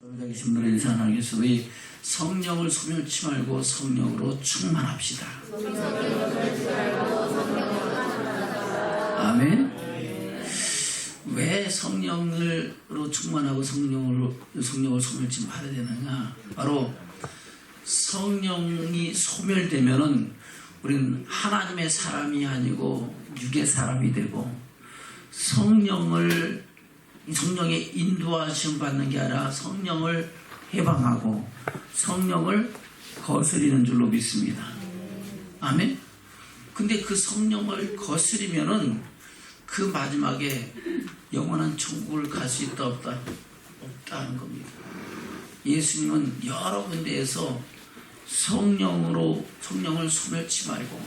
여기 계신 분들의 인사 나누겠습니다. 우리 성령을 소멸치 말고 성령으로 충만합시다. 아멘. 왜 성령으로 충만하고 성령을 소멸치 말아야 되느냐? 바로 성령이 소멸되면은 우리는 하나님의 사람이 아니고 육의 사람이 되고, 성령의 인도하심 받는 게 아니라 성령을 해방하고 성령을 거스리는 줄로 믿습니다. 아멘. 근데 그 성령을 거스리면은 그 마지막에 영원한 천국을 갈 수 있다 없다는 겁니다. 예수님은 여러 군데에서 성령을 소멸치 말고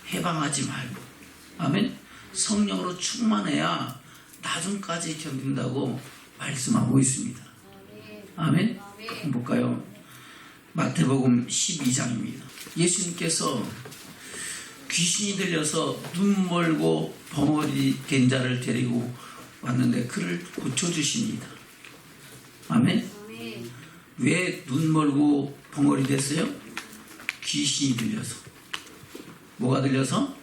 해방하지 말고, 아멘, 성령으로 충만해야 나중까지 견딘다고 말씀하고 있습니다. 아멘. 한번 볼까요? 마태복음 12장입니다. 예수님께서 귀신이 들려서 눈 멀고 벙어리 된 자를 데리고 왔는데 그를 고쳐주십니다. 아멘. 왜 눈 멀고 벙어리 됐어요? 귀신이 들려서. 뭐가 들려서?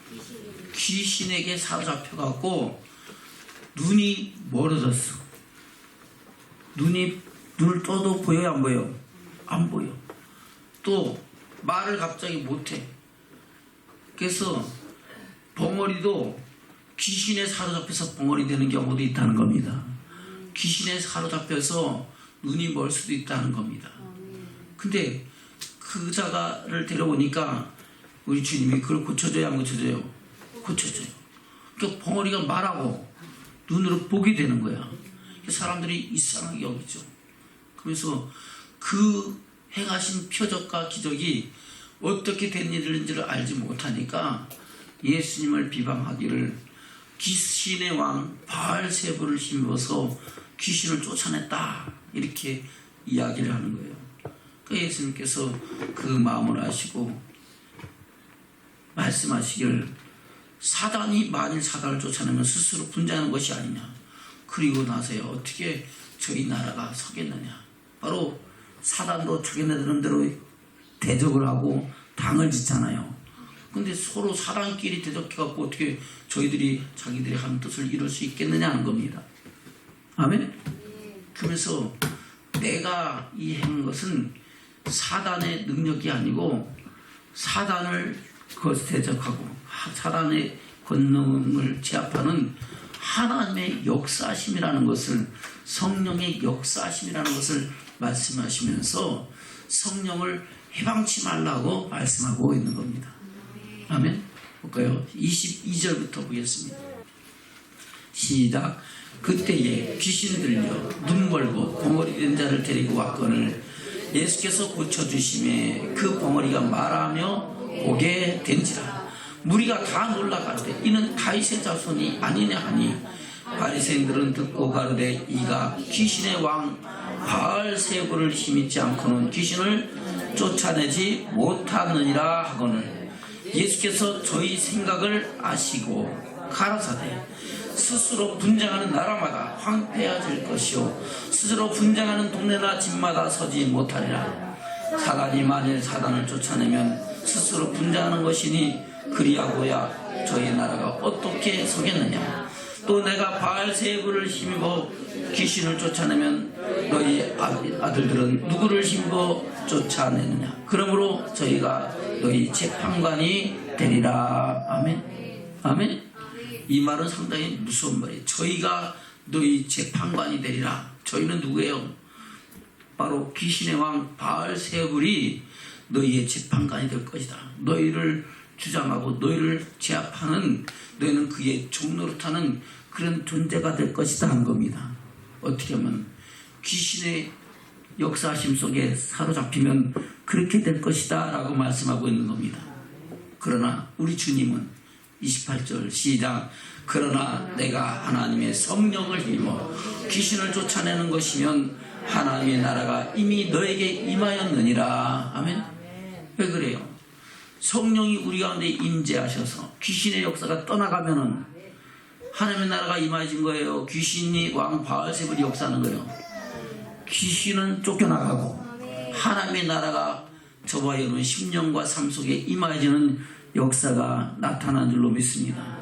귀신에게 사로잡혀갖고 눈이 멀어졌어. 눈을 떠도 보여요, 안 보여요? 안 보여. 또 말을 갑자기 못해. 그래서 벙어리도 귀신에 사로잡혀서 벙어리 되는 경우도 있다는 겁니다. 귀신에 사로잡혀서 눈이 멀 수도 있다는 겁니다. 근데 그 자가를 데려오니까 우리 주님이 그걸 고쳐줘야 안 고쳐줘요? 고쳐줘요. 그러니까 벙어리가 말하고 눈으로 보게 되는 거야. 사람들이 이상하게 여기죠. 그래서 그 행하신 표적과 기적이 어떻게 된 일인지를 알지 못하니까 예수님을 비방하기를 귀신의 왕 바알세불을 힘입어서 귀신을 쫓아냈다, 이렇게 이야기를 하는 거예요. 그러니까 예수님께서 그 마음을 아시고 말씀하시기를, 사단이 만일 사단을 쫓아내면 스스로 분쟁하는 것이 아니냐. 그리고 나서야 어떻게 저희 나라가 서겠느냐. 바로 사단도 자기네들은 대로 대적을 하고 당을 짓잖아요. 근데 서로 사단끼리 대적해갖고 어떻게 자기들이 하는 뜻을 이룰 수 있겠느냐 하는 겁니다. 아멘? 그러면서 내가 이 행한 것은 사단의 능력이 아니고 사단을 대적하고 사단의 권능을 제압하는 하나님의 역사심이라는 것을, 성령의 역사심이라는 것을 말씀하시면서 성령을 해방치 말라고 말씀하고 있는 겁니다. 아멘. 볼까요? 22절부터 보겠습니다. 시작. 그때에 귀신 들려 눈 멀고 벙어리 된 자를 데리고 왔거늘 예수께서 고쳐주심에 그 벙어리가 말하며 보게 된지라. 무리가 다 놀라가되 이는 다윗의 자손이 아니냐 하니, 바리새인들은 듣고 가로되 이가 귀신의 왕 바알세불을 힘입지 않고는 귀신을 쫓아내지 못하느니라 하거늘, 예수께서 저희 생각을 아시고 가라사대 스스로 분쟁하는 나라마다 황폐해질 것이요 스스로 분쟁하는 동네나 집마다 서지 못하리라. 사단이 만일 사단을 쫓아내면 스스로 분쟁하는 것이니 그리하고야 저희 나라가 어떻게 서겠느냐. 또 내가 바알세불을 힘입어 귀신을 쫓아내면 너희 아들들은 누구를 힘입어 쫓아내느냐. 그러므로 저희가 너희 재판관이 되리라. 아멘. 아멘. 이 말은 상당히 무서운 말이에요. 저희가 너희 재판관이 되리라. 저희는 누구예요? 바로 귀신의 왕 바알세불이 너희의 재판관이 될 것이다. 너희를 주장하고 너희를 제압하는, 너희는 그의 종노릇하는 그런 존재가 될 것이다 한 겁니다. 어떻게 하면 귀신의 역사심 속에 사로잡히면 그렇게 될 것이다 라고 말씀하고 있는 겁니다. 그러나 우리 주님은 28절 시작. 그러나 내가 하나님의 성령을 힘입어 귀신을 쫓아내는 것이면 하나님의 나라가 이미 너에게 임하였느니라. 아멘. 왜 그래요? 성령이 우리 가운데 임재하셔서 귀신의 역사가 떠나가면은 하나님의 나라가 임하신 거예요? 귀신이 왕 바알세불이 역사하는 거예요? 귀신은 쫓겨나가고 하나님의 나라가 저와 여러분 10년과 삶 속에 임하여지는 역사가 나타난 줄로 믿습니다.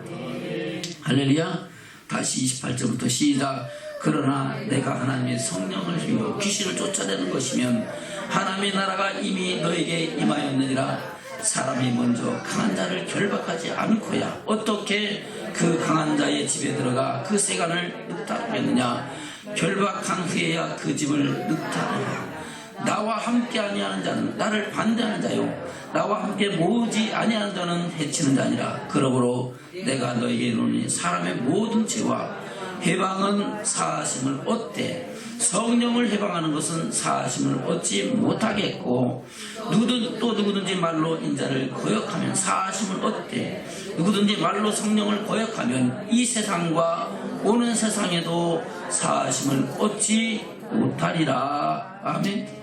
할렐루야. 다시 28절부터 시작. 그러나 내가 하나님의 성령을 힘입어 귀신을 쫓아내는 것이면 하나님의 나라가 이미 너에게 임하였느니라. 사람이 먼저 강한 자를 결박하지 않고야 어떻게 그 강한 자의 집에 들어가 그 세간을 늑탈하겠느냐. 결박한 후에야 그 집을 늑탈하라. 나와 함께 아니하는 자는 나를 반대하는 자요 나와 함께 모으지 아니하는 자는 해치는 자니라. 그러므로 내가 너에게 이르노니 사람의 모든 죄와 해방은 사하심을 얻되 성령을 해방하는 것은 사하심을 얻지 못하겠고 누구든지 말로 인자를 거역하면 사하심을 얻되 누구든지 말로 성령을 거역하면 이 세상과 오는 세상에도 사하심을 얻지 못하리라. 아멘.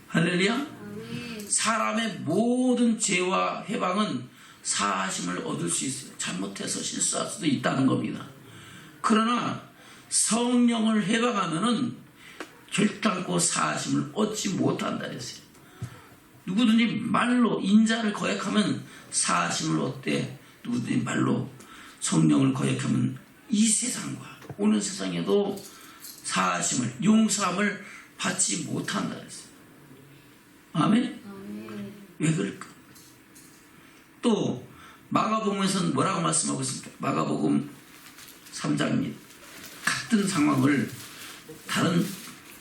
할렐루야. 사람의 모든 죄와 해방은 사하심을 얻을 수 있어요. 잘못해서 실수할 수도 있다는 겁니다. 그러나 성령을 해방하면은 결단코 사하심을 얻지 못한다 했어요. 누구든지 말로 인자를 거역하면 사하심을 얻되 누구든지 말로 성령을 거역하면 이 세상과 오는 세상에도 사하심을 용서함을 받지 못한다 했어요. 아멘? 왜 그럴까? 또 마가복음에서는 뭐라고 말씀하고 있습니까? 마가복음 3장입니다. 같은 상황을 다른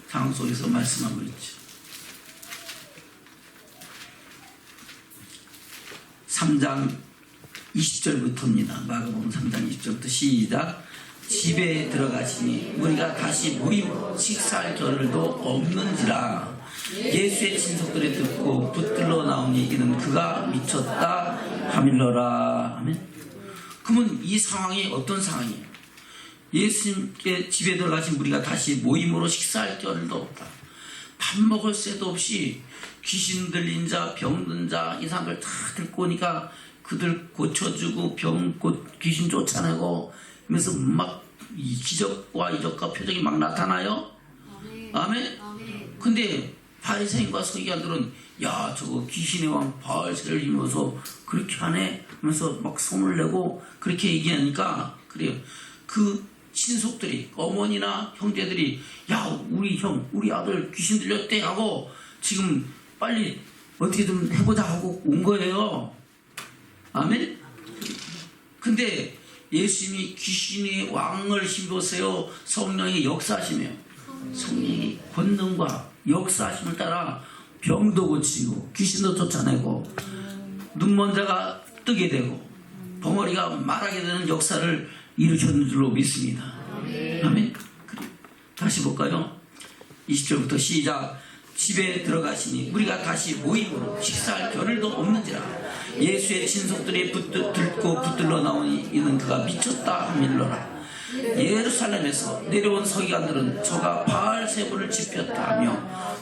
상황 속에서 말씀하고 있죠. 3장 20절부터입니다. 마가복음 3장 20절부터 시작. 집에 들어가시니 우리가 다시 모임으로 식사할 겨를도 없는지라. 예수의 친척들이 듣고 붙들러 나오니 이는 그가 미쳤다 하밀러라. 아멘. 그러면 이 상황이 어떤 상황이에요? 예수님께 집에 들어가신 우리가 다시 모임으로 식사할 겨를도 없다. 밥 먹을 새도 없이 귀신 들린 자, 병든 자, 이 사람들 다 듣고 오니까 그들 고쳐주고 귀신 쫓아내고 하면서 막 이 기적과 이적과 표적이 막 나타나요. 아멘. 근데 바리새인과 서기관들은 야 저거 귀신의 왕 바알세를 힘입어서 그렇게 하네 하면서 막 소문을 내고 그렇게 얘기하니까 그래요. 그 친속들이 어머니나 형제들이 야 우리 형 우리 아들 귀신 들렸대 하고 지금 빨리 어떻게 좀 해보자 하고 온 거예요. 아멘. 근데 예수님이 귀신의 왕을 힘입으세요. 성령이 역사하시며 성령이 권능과 역사하심을 따라 병도 고치고 귀신도 쫓아내고 눈먼 자가 뜨게 되고 벙어리가 말하게 되는 역사를 이루셨는 줄로 믿습니다. 아멘. 다시 볼까요? 20절부터 시작. 집에 들어가시니 우리가 다시 모임으로 식사할 겨를도 없는지라. 예수의 친속들이 듣고 붙들러 나오니 이는 그가 미쳤다 하밀러라. 예루살렘에서 내려온 서기관들은 저가 바알세불을 지폈다 하며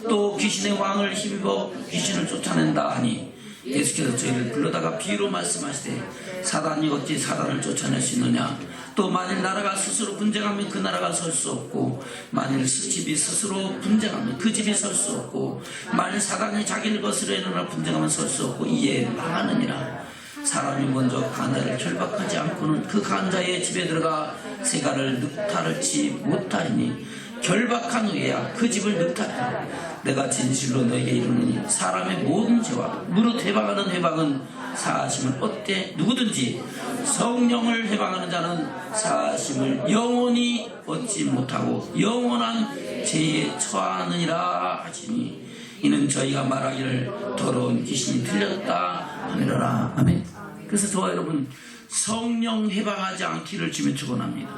또 귀신의 왕을 힘입어 귀신을 쫓아낸다 하니 예수께서 저희를 불러다가 비유로 말씀하시되 사단이 어찌 사단을 쫓아낼 수 있느냐. 또 만일 나라가 스스로 분쟁하면 그 나라가 설 수 없고 만일 집이 스스로 분쟁하면 그 집이 설 수 없고 만일 사단이 자기를 거스려 일어나 분쟁하면 설 수 없고 이에 망하느니라. 사람이 먼저 강한 자를 결박하지 않고는 그 강한 자의 집에 들어가 세간을 늑탈을치 못하리니 결박한 후에야 그 집을 늑탈하라. 내가 진실로 너에게 이르노니 사람의 모든 죄와 무릇 해방하는 해방은 사하심을 얻되 누구든지 성령을 해방하는 자는 사하심을 영원히 얻지 못하고 영원한 죄에 처하느니라 하시니 이는 저희가 말하기를 더러운 귀신이 들렸다 하미러라. 아멘. 그래서 저와 여러분 성령 해방하지 않기를 주며 축원합니다.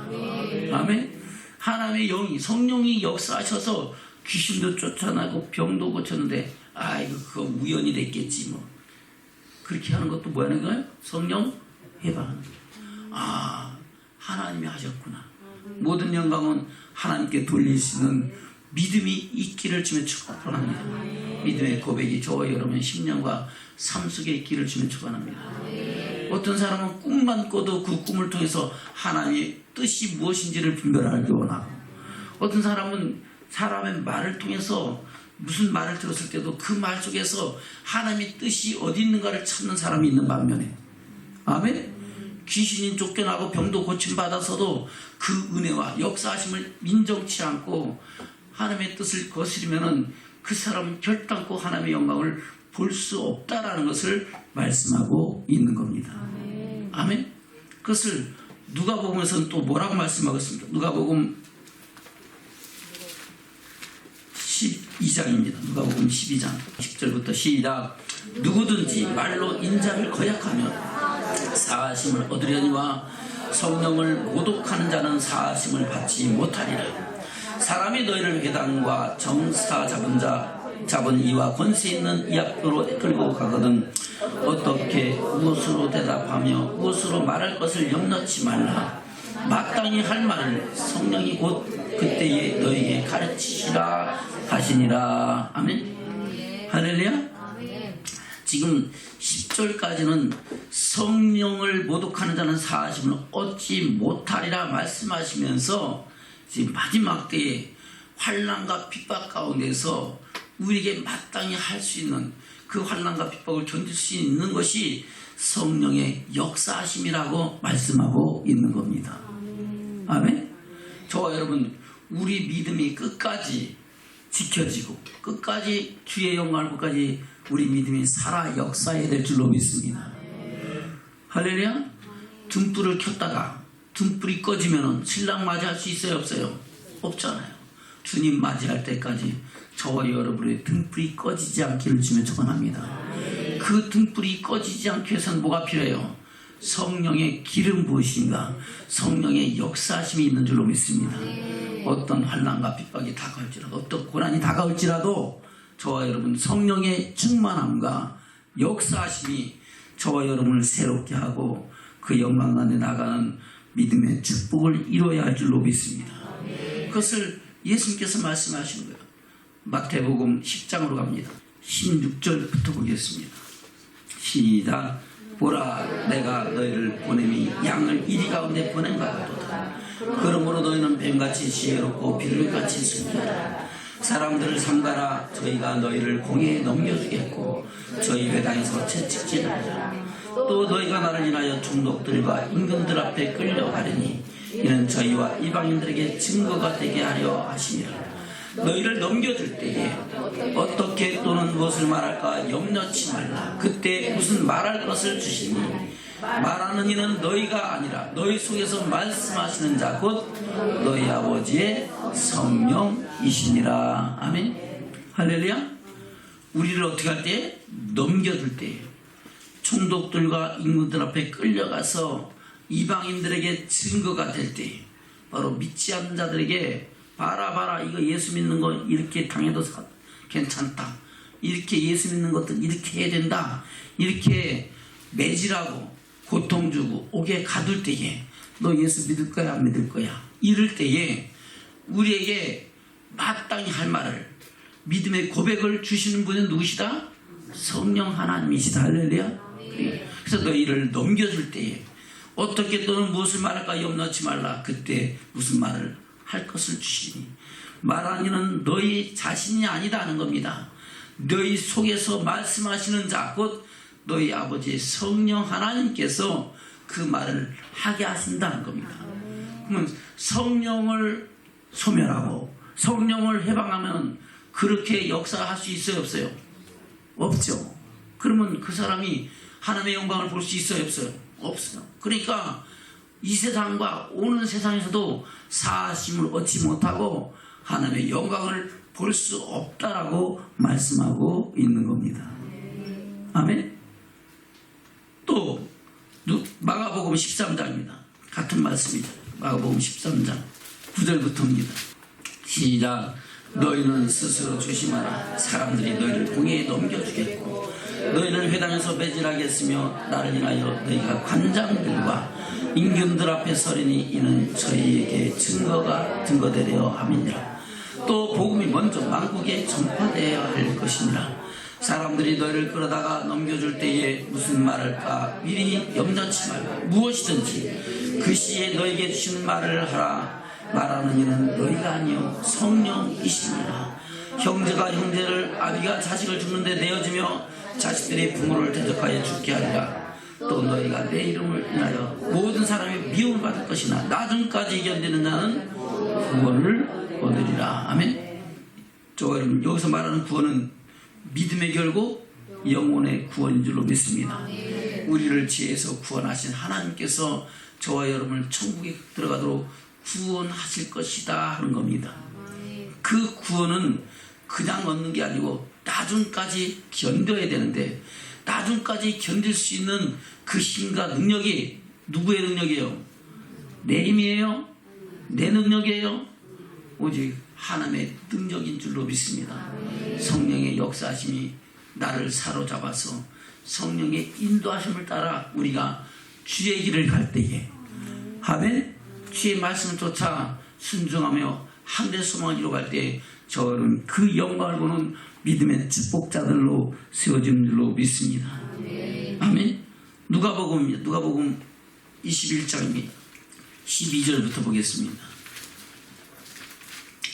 아멘. 하나님의 영이 성령이 역사하셔서 귀신도 쫓아나고 병도 고쳤는데 이거 그거 우연이 됐겠지 뭐. 그렇게 하는 것도 뭐 하는 거예요? 성령 해방하는 거예요. 하나님이 하셨구나. 모든 영광은 하나님께 돌리시는 믿음이 있기를 주며 축원합니다. 믿음의 고백이 저와 여러분 10년과 삶 속에 있기를 주며 축원합니다. 어떤 사람은 꿈만 꿔도 그 꿈을 통해서 하나님의 뜻이 무엇인지를 분별하기 원하고 어떤 사람은 사람의 말을 통해서 무슨 말을 들었을 때도 그 말 속에서 하나님의 뜻이 어디 있는가를 찾는 사람이 있는 반면에, 아멘? 귀신이 쫓겨나고 병도 고침받아서도 그 은혜와 역사하심을 인정치 않고 하나님의 뜻을 거스리면은 그 사람은 결단코 하나님의 영광을 볼 수 없다라는 것을 말씀하고 있는 겁니다. 아멘? 그것을 누가복음에서는 또 뭐라고 말씀하고 있습니까? 누가복음 12장입니다. 누가복음 12장 10절부터 시작. 누구든지 말로 인자를 거역하면 사하심을 얻으려니와 성령을 모독하는 자는 사하심을 받지 못하리라. 사람이 너희를 회당과 정사 잡은 이와 권세 있는 이 앞으로 끌고 가거든 어떻게 무엇으로 대답하며 무엇으로 말할 것을 염려치 말라. 마땅히 할 말을 성령이 곧 그때에 너희에게 가르치시라 하시니라. 아멘. 할렐루야. 지금 10절까지는 성령을 모독하는 자는 사하심을 얻지 못하리라 말씀하시면서 지금 마지막 때에 환난과 핍박 가운데서 우리에게 마땅히 할 수 있는 그 환난과 핍박을 견딜 수 있는 것이 성령의 역사하심이라고 말씀하고 있는 겁니다. 아멘. 저와 여러분, 우리 믿음이 끝까지 지켜지고 끝까지 주의 영광을 끝까지 우리 믿음이 살아 역사해야 될 줄로 믿습니다. 할렐루야. 등불을 켰다가 등불이 꺼지면 신랑 맞이할 수 있어요, 없어요? 없잖아요. 주님 맞이할 때까지 저와 여러분의 등불이 꺼지지 않기를 주며 축원합니다. 그 등불이 꺼지지 않기 위해서는 뭐가 필요해요? 성령의 기름 부으심과 성령의 역사하심이 있는 줄로 믿습니다. 어떤 환난과 핍박이 다가올지라도 어떤 고난이 다가올지라도 저와 여러분 성령의 충만함과 역사하심이 저와 여러분을 새롭게 하고 그 영광 안에 나가는 믿음의 축복을 이루어야 할 줄로 믿습니다. 그것을 예수님께서 말씀하시는 거예요. 마태복음 10장으로 갑니다. 16절부터 보겠습니다. 시작. 보라, 내가 너희를 보냄이 양을 이리 가운데 보낸 것 같도다. 그러므로 너희는 뱀같이 지혜롭고 비둘기같이 순결하라. 사람들을 삼가라. 저희가 너희를 공회에 넘겨주겠고 저희 회당에서 채찍질하리라. 또 너희가 나를 인하여 총독들과 임금들 앞에 끌려가리니 이는 저희와 이방인들에게 증거가 되게 하려 하시니라. 너희를 넘겨줄 때에 어떻게 또는 무엇을 말할까 염려치 말라. 그때 무슨 말할 것을 주시니 말하는 이는 너희가 아니라 너희 속에서 말씀하시는 자 곧 너희 아버지의 성령이시니라. 아멘. 할렐루야. 우리를 어떻게 할 때? 넘겨줄 때예요. 총독들과 임금들 앞에 끌려가서 이방인들에게 증거가 될 때, 바로 믿지 않는 자들에게 봐라 이거 예수 믿는 거 이렇게 당해도 괜찮다, 이렇게 예수 믿는 것도 이렇게 해야 된다, 이렇게 매질하고 고통 주고 옥에 가둘 때에 너 예수 믿을 거야 안 믿을 거야 이럴 때에 우리에게 마땅히 할 말을, 믿음의 고백을 주시는 분은 누구시다? 성령 하나님이시다. 할렐루야. 그래서 너희를 넘겨줄 때에 어떻게 또는 무엇을 말할까 염려치 말라. 그때 무슨 말을 할 것을 주시니 말하기는 너희 자신이 아니다는 겁니다. 너희 속에서 말씀하시는 자 곧 너희 아버지의 성령 하나님께서 그 말을 하게 하신다는 겁니다. 그러면 성령을 소멸하고 성령을 해방하면 그렇게 역사할 수 있어요, 없어요? 없죠. 그러면 그 사람이 하나님의 영광을 볼 수 있어요, 없어요? 없어요. 그러니까 이 세상과 오는 세상에서도 사하심을 얻지 못하고 하나님의 영광을 볼 수 없다라고 말씀하고 있는 겁니다. 아멘. 또 마가복음 13장입니다. 같은 말씀이죠. 마가복음 13장 9절부터입니다. 시작. 너희는 스스로 조심하라. 사람들이 너희를 공회에 넘겨주겠고 너희를 회당에서 매질하겠으며 나를 인하여 너희가 관장들과 임금들 앞에 서리니 이는 저희에게 증거되려 함이니라. 또 복음이 먼저 만국에 전파되어야 할 것이니라. 사람들이 너희를 끌어다가 넘겨줄 때에 무슨 말할까 미리 염려치 말고 무엇이든지 그 시에 너희에게 주시는 말을 하라. 말하는 이는 너희가 아니요 성령이시니라. 형제가 형제를, 아비가 자식을 죽는데 내어주며 자식들이 부모를 대적하여 죽게 하리라. 또 너희가 내 이름을 인하여 모든 사람이 미움을 받을 것이나 나중까지 견디는 자는 구원을 얻으리라. 아멘. 여러분, 여기서 말하는 구원은 믿음의 결국 영혼의 구원인 줄로 믿습니다. 우리를 지혜에서 구원하신 하나님께서 저와 여러분을 천국에 들어가도록 구원하실 것이다 하는 겁니다. 그 구원은 그냥 얻는 게 아니고 나중까지 견뎌야 되는데, 나중까지 견딜 수 있는 그 힘과 능력이 누구의 능력이에요? 내 힘이에요? 내 능력이에요? 오직 하나님의 능력인 줄로 믿습니다. 성령의 역사하심이 나를 사로잡아서 성령의 인도하심을 따라 우리가 주의 길을 갈 때에, 아멘, 주의 말씀을 쫓아 순종하며 하늘의 소망을 이루어갈 때에 저는 그 영광을 보는 믿음의 축복자들로 세워진 줄로 믿습니다. 아멘. 누가복음 21장입니다. 12절부터 보겠습니다.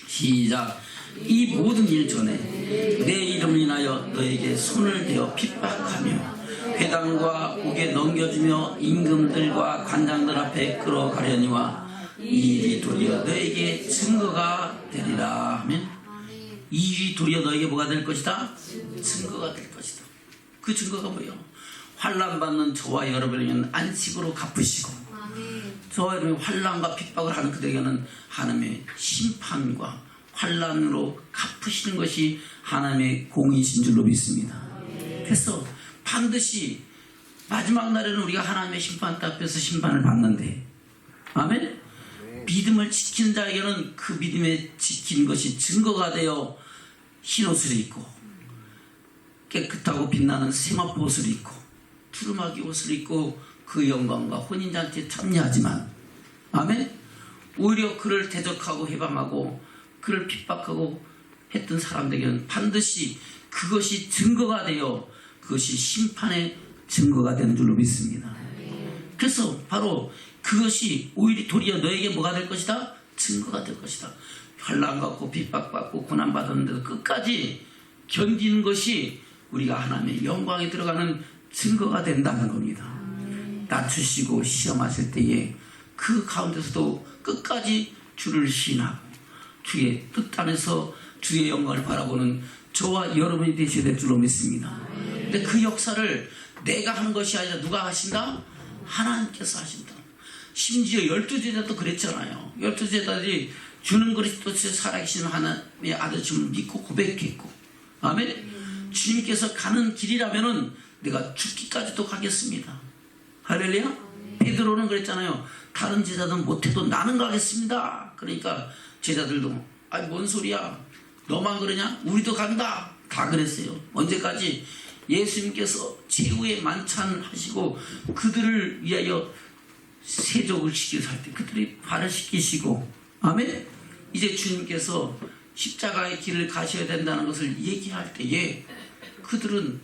시작. 이 모든 일 전에 내 이름을 인하여 너에게 손을 대어 핍박하며 회당과 옥에 넘겨주며 임금들과 관장들 앞에 끌어가려니와 이 일이 도리어 너에게 증거가 되리라. 아멘. 이 일이 도리어 너에게 뭐가 될 것이다? 증거가 될 것이다. 그 증거가 뭐예요? 환난받는 저와 여러분에게는 안식으로 갚으시고, 저와 여러분이 환난과 핍박을 하는 그들에게는 하나님의 심판과 환난으로 갚으시는 것이 하나님의 공이신 줄로 믿습니다. 그래서 반드시 마지막 날에는 우리가 하나님의 심판 앞에서 심판을 받는데, 아멘. 믿음을 지키는 자에게는 그 믿음에 지킨 것이 증거가 되어 흰옷을 입고 깨끗하고 빛나는 세마포 옷을 입고 두루마기 옷을 입고 그 영광과 혼인잔치에 참여하지만, 아멘, 오히려 그를 대적하고 해방하고 그를 핍박하고 했던 사람들에게는 반드시 그것이 증거가 되어 그것이 심판의 증거가 되는 줄로 믿습니다. 그래서 바로 그것이 오히려 도리어 너에게 뭐가 될 것이다? 증거가 될 것이다. 환난받고 핍박받고 고난받았는데도 끝까지 견디는 것이 우리가 하나님의 영광에 들어가는 증거가 된다는 겁니다. 낮추시고 시험하실 때에 그 가운데서도 끝까지 주를 신하고 주의 뜻 안에서 주의 영광을 바라보는 저와 여러분이 되셔야 될 줄로 믿습니다. 근데 그 역사를 내가 하는 것이 아니라 누가 하신다? 하나님께서 하신다. 심지어 12제자도 그랬잖아요. 12제자들이 주는 그리스도께서 살아계신 하나님의 아들심을 믿고 고백했고, 아멘. 주님께서 가는 길이라면은 내가 죽기까지도 가겠습니다. 할렐루야. 베드로는 그랬잖아요. 다른 제자들은 못해도 나는 가겠습니다. 그러니까 제자들도 아니 뭔 소리야, 너만 그러냐? 우리도 간다. 다 그랬어요. 언제까지? 예수님께서 최후의 만찬을 하시고 그들을 위하여 세족을 시켜서 할 때 그들이 발을 씻기시고, 아멘. 이제 주님께서 십자가의 길을 가셔야 된다는 것을 얘기할 때에 그들은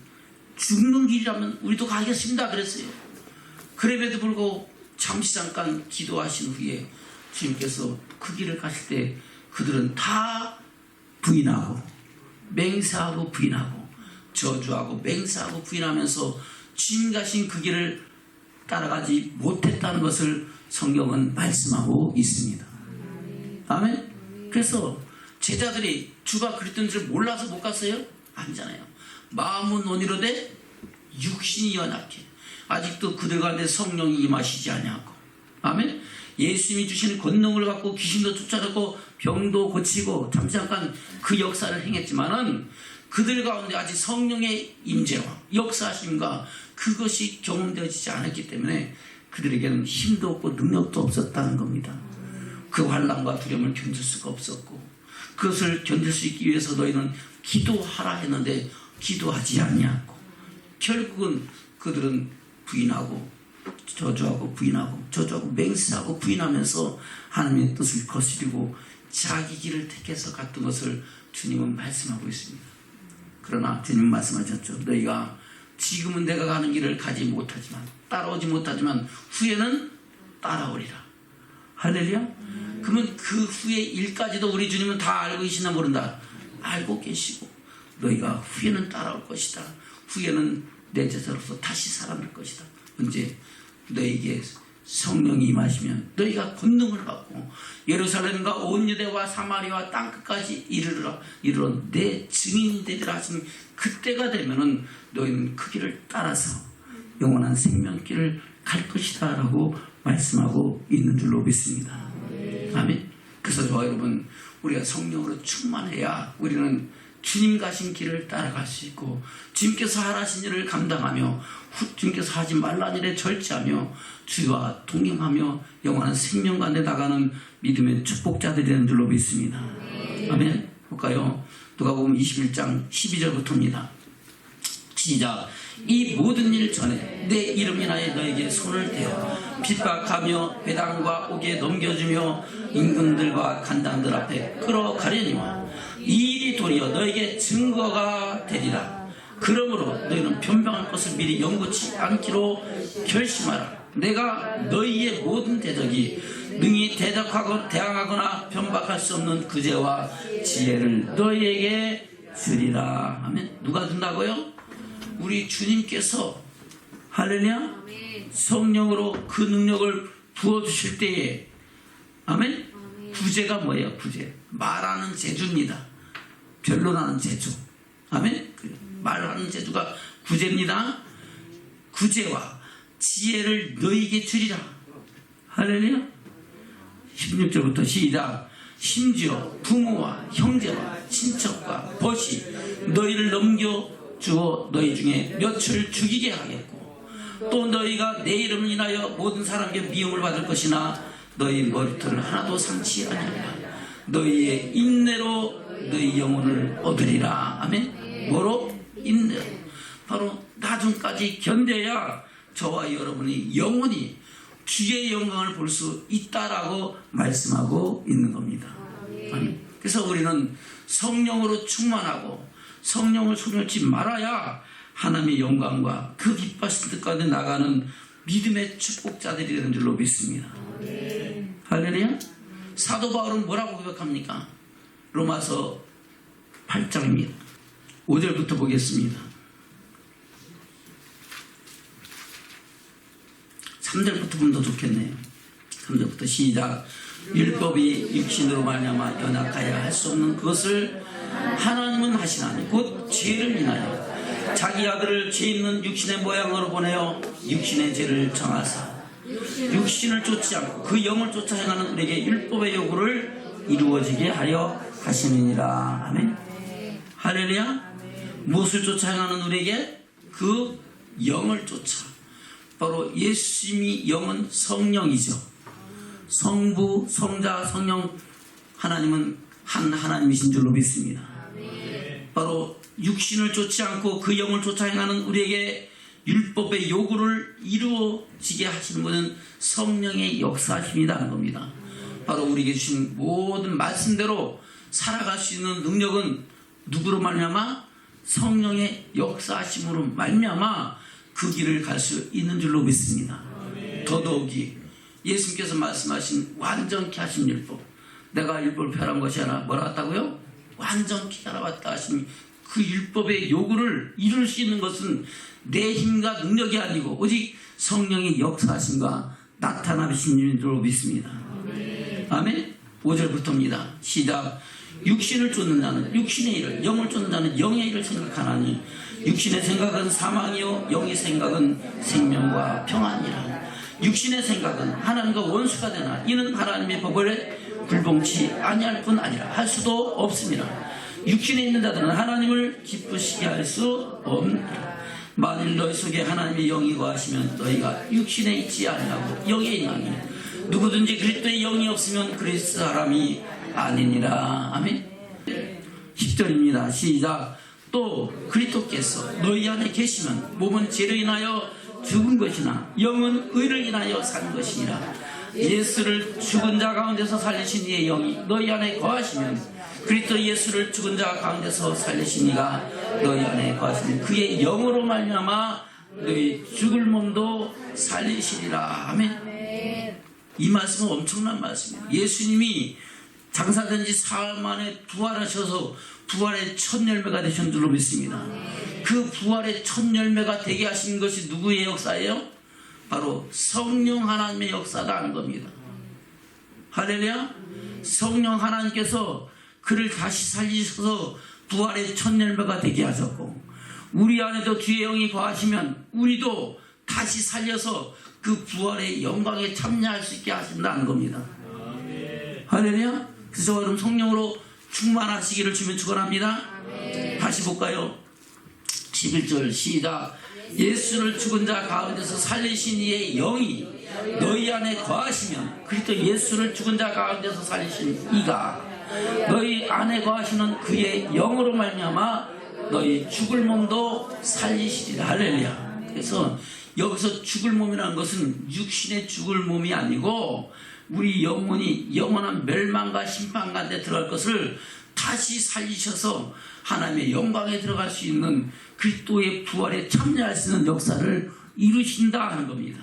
죽는 길이라면 우리도 가겠습니다 그랬어요. 그럼에도 불구하고 잠시 잠깐 기도하신 후에 주님께서 그 길을 가실 때 그들은 다 부인하고 맹세하고 부인하고 저주하고 맹세하고 부인하면서 주님 가신 그 길을 따라가지 못했다는 것을 성경은 말씀하고 있습니다. 아멘. 그래서 제자들이 주가 그랬던 줄 몰라서 못 갔어요? 아니잖아요. 마음은 온이로되 육신이 연약해. 아직도 그들 가운데 성령이 임하시지 아니하고, 아멘. 예수님이 주시는 권능을 갖고 귀신도 쫓아내고 병도 고치고 잠시 잠깐 그 역사를 행했지만은 그들 가운데 아직 성령의 임재와 역사하심과 그것이 경험되어지지 않았기 때문에 그들에게는 힘도 없고 능력도 없었다는 겁니다. 그 환난과 두려움을 견딜 수가 없었고, 그것을 견딜 수 있기 위해서 너희는 기도하라 했는데 기도하지 아니하고 결국은 그들은 부인하고 저주하고 부인하고 저주하고 맹세하고 부인하면서 하나님의 뜻을 거스리고 자기 길을 택해서 갔던 것을 주님은 말씀하고 있습니다. 그러나 주님은 말씀하셨죠. 너희가 지금은 내가 가는 길을 가지 못하지만, 따라오지 못하지만 후에는 따라오리라. 할렐루야. 그러면 그 후의 일까지도 우리 주님은 다 알고 계시나 모른다. 알고 계시고 너희가 후에는 따라올 것이다. 후에는 내 제자로서 다시 살아날 것이다. 언제? 너희에게 성령이 임하시면 너희가 권능을 받고 예루살렘과 온 유대와 사마리아와 땅끝까지 이르러 내 증인이 되리라 하시는 그때가 되면은 너희는 그 길을 따라서 영원한 생명길을 갈 것이다 라고 말씀하고 있는 줄로 믿습니다. 아멘. 그래서 저와 여러분, 우리가 성령으로 충만해야 우리는 주님 가신 길을 따라갈 수 있고, 주님께서 하라신 일을 감당하며 주님께서 하지 말라는 일에 절제하며 주와 동행하며 영원한 생명 가운데 나가는 믿음의 축복자들이 되는 줄로 믿습니다. 아멘. 볼까요? 누가복음 21장 12절부터입니다. 시작. 이 모든 일 전에 내 이름 인하여 너에게 손을 대어 핍박하며 회당과 옥에 넘겨주며 임금들과 간당들 앞에 끌어가려니와 이 일이 도리어 너에게 증거가 되리라. 그러므로 너희는 변명할 것을 미리 연구치 않기로 결심하라. 내가 너희의 모든 대적이 능히 대항하거나 변박할 수 없는 그제와 지혜를 너희에게 주리라. 하면 누가 준다고요? 우리 주님께서 할렐루야 성령으로 그 능력을 부어주실 때에 아멘. 구제가 뭐예요? 구제. 말하는 재주입니다. 변론하는 재주. 아멘. 말하는 재주가 구제입니다. 구제와 지혜를 너희에게 주리라. 할렐루야. 16절부터 시작. 심지어 부모와 형제와 친척과 벗이 너희를 넘겨주어 너희 중에 몇을 죽이게 하겠고, 또 너희가 내 이름을 인하여 모든 사람에게 미움을 받을 것이나 너희 머리털을 하나도 상치 아니하리라. 너희의 인내로 너희 영혼을 얻으리라. 아멘. 뭐로? 인내로. 바로 나중까지 견뎌야 저와 여러분이 영원히 주의 영광을 볼 수 있다라고 말씀하고 있는 겁니다. 아멘. 그래서 우리는 성령으로 충만하고 성령을 소멸치 말아야 하나님의 영광과 그 기뻐하신 뜻 가운데 나가는 믿음의 축복자들이 되는 줄로 믿습니다. 할렐루야. 사도 바울은 뭐라고 고백합니까? 로마서 8장입니다. 5절부터 보겠습니다. 3절부터 보면 더 좋겠네요. 3절부터 시작. 율법이 육신으로 말미암아 연약하여 할 수 없는 그것을 하나님은 하시나니 곧 죄를 인하여 자기 아들을 죄 있는 육신의 모양으로 보내어 육신의 죄를 정하사 육신을 쫓지 않고 그 영을 쫓아 행하는 우리에게 율법의 요구를 이루어지게 하려 하시느니라. 아멘. 할렐루야. 무엇을 쫓아 행하는 우리에게? 그 영을 쫓아. 바로 예수님이 영은 성령이죠. 성부, 성자, 성령 하나님은 한 하나님이신 줄로 믿습니다. 바로 육신을 쫓지 않고 그 영을 쫓아 행하는 우리에게 율법의 요구를 이루어지게 하시는 분은 성령의 역사심이라는 겁니다. 바로 우리에게 주신 모든 말씀대로 살아갈 수 있는 능력은 누구로 말미암아? 성령의 역사심으로 말미암아 그 길을 갈 수 있는 줄로 믿습니다. 더더욱이 예수님께서 말씀하신 완전케 하신 율법, 내가 율법을 폐하는 것이 아니라 뭐라 했다고요? 완전케 하라 왔다 하신 그 율법의 요구를 이룰 수 있는 것은 내 힘과 능력이 아니고 오직 성령의 역사하심과 나타나신 줄로 믿습니다. 아멘. 5절부터입니다. 시작. 육신을 쫓는 자는 육신의 일을, 영을 쫓는 자는 영의 일을 생각하나니 육신의 생각은 사망이요 영의 생각은 생명과 평안이라. 육신의 생각은 하나님과 원수가 되나 이는 하나님의 법을 불봉치 아니할 뿐 아니라 할 수도 없습니다. 육신에 있는 자들은 하나님을 기쁘시게 할 수 없느니라. 만일 너희 속에 하나님의 영이 거하시면 너희가 육신에 있지 아니하고 영에 있나니 누구든지 그리스도의 영이 없으면 그리스도 사람이 아니니라. 아멘. 10절입니다. 시작. 또 그리스도께서 너희 안에 계시면 몸은 죄로 인하여 죽은 것이나 영은 의를 인하여 산 것이니라. 예수를 죽은 자 가운데서 살리신 이의 영이 너희 안에 거하시면 그리스도 예수를 죽은 자 가운데서 살리신 이가 너희 안에 거하시면 그의 영으로 말미암아 너희 죽을 몸도 살리시리라. 아멘. 이 말씀은 엄청난 말씀이에요. 예수님이 장사된 지 사흘 만에 부활하셔서 부활의 첫 열매가 되신 줄로 믿습니다. 그 부활의 첫 열매가 되게 하신 것이 누구의 역사예요? 바로 성령 하나님의 역사다 하는 겁니다. 할렐루야. 성령 하나님께서 그를 다시 살리셔서 부활의 첫 열매가 되게 하셨고, 우리 안에도 주의 영이 거하시면 우리도 다시 살려서 그 부활의 영광에 참여할 수 있게 하신다는 겁니다. 할렐루야. 그래서 여러분 성령으로 충만하시기를 주면 축원합니다. 다시 볼까요? 11절 시작. 예수를 죽은 자 가운데서 살리신 이의 영이 너희 안에 거하시면, 그리스도 예수를 죽은 자 가운데서 살리신 이가 너희 안에 거하시는 그의 영으로 말미암아 너희 죽을 몸도 살리시리라. 할렐루야. 그래서 여기서 죽을 몸이라는 것은 육신의 죽을 몸이 아니고 우리 영혼이 영원한 멸망과 심판 가운데 들어갈 것을 다시 살리셔서 하나님의 영광에 들어갈 수 있는 그리스도의 부활에 참여할 수 있는 역사를 이루신다 하는 겁니다.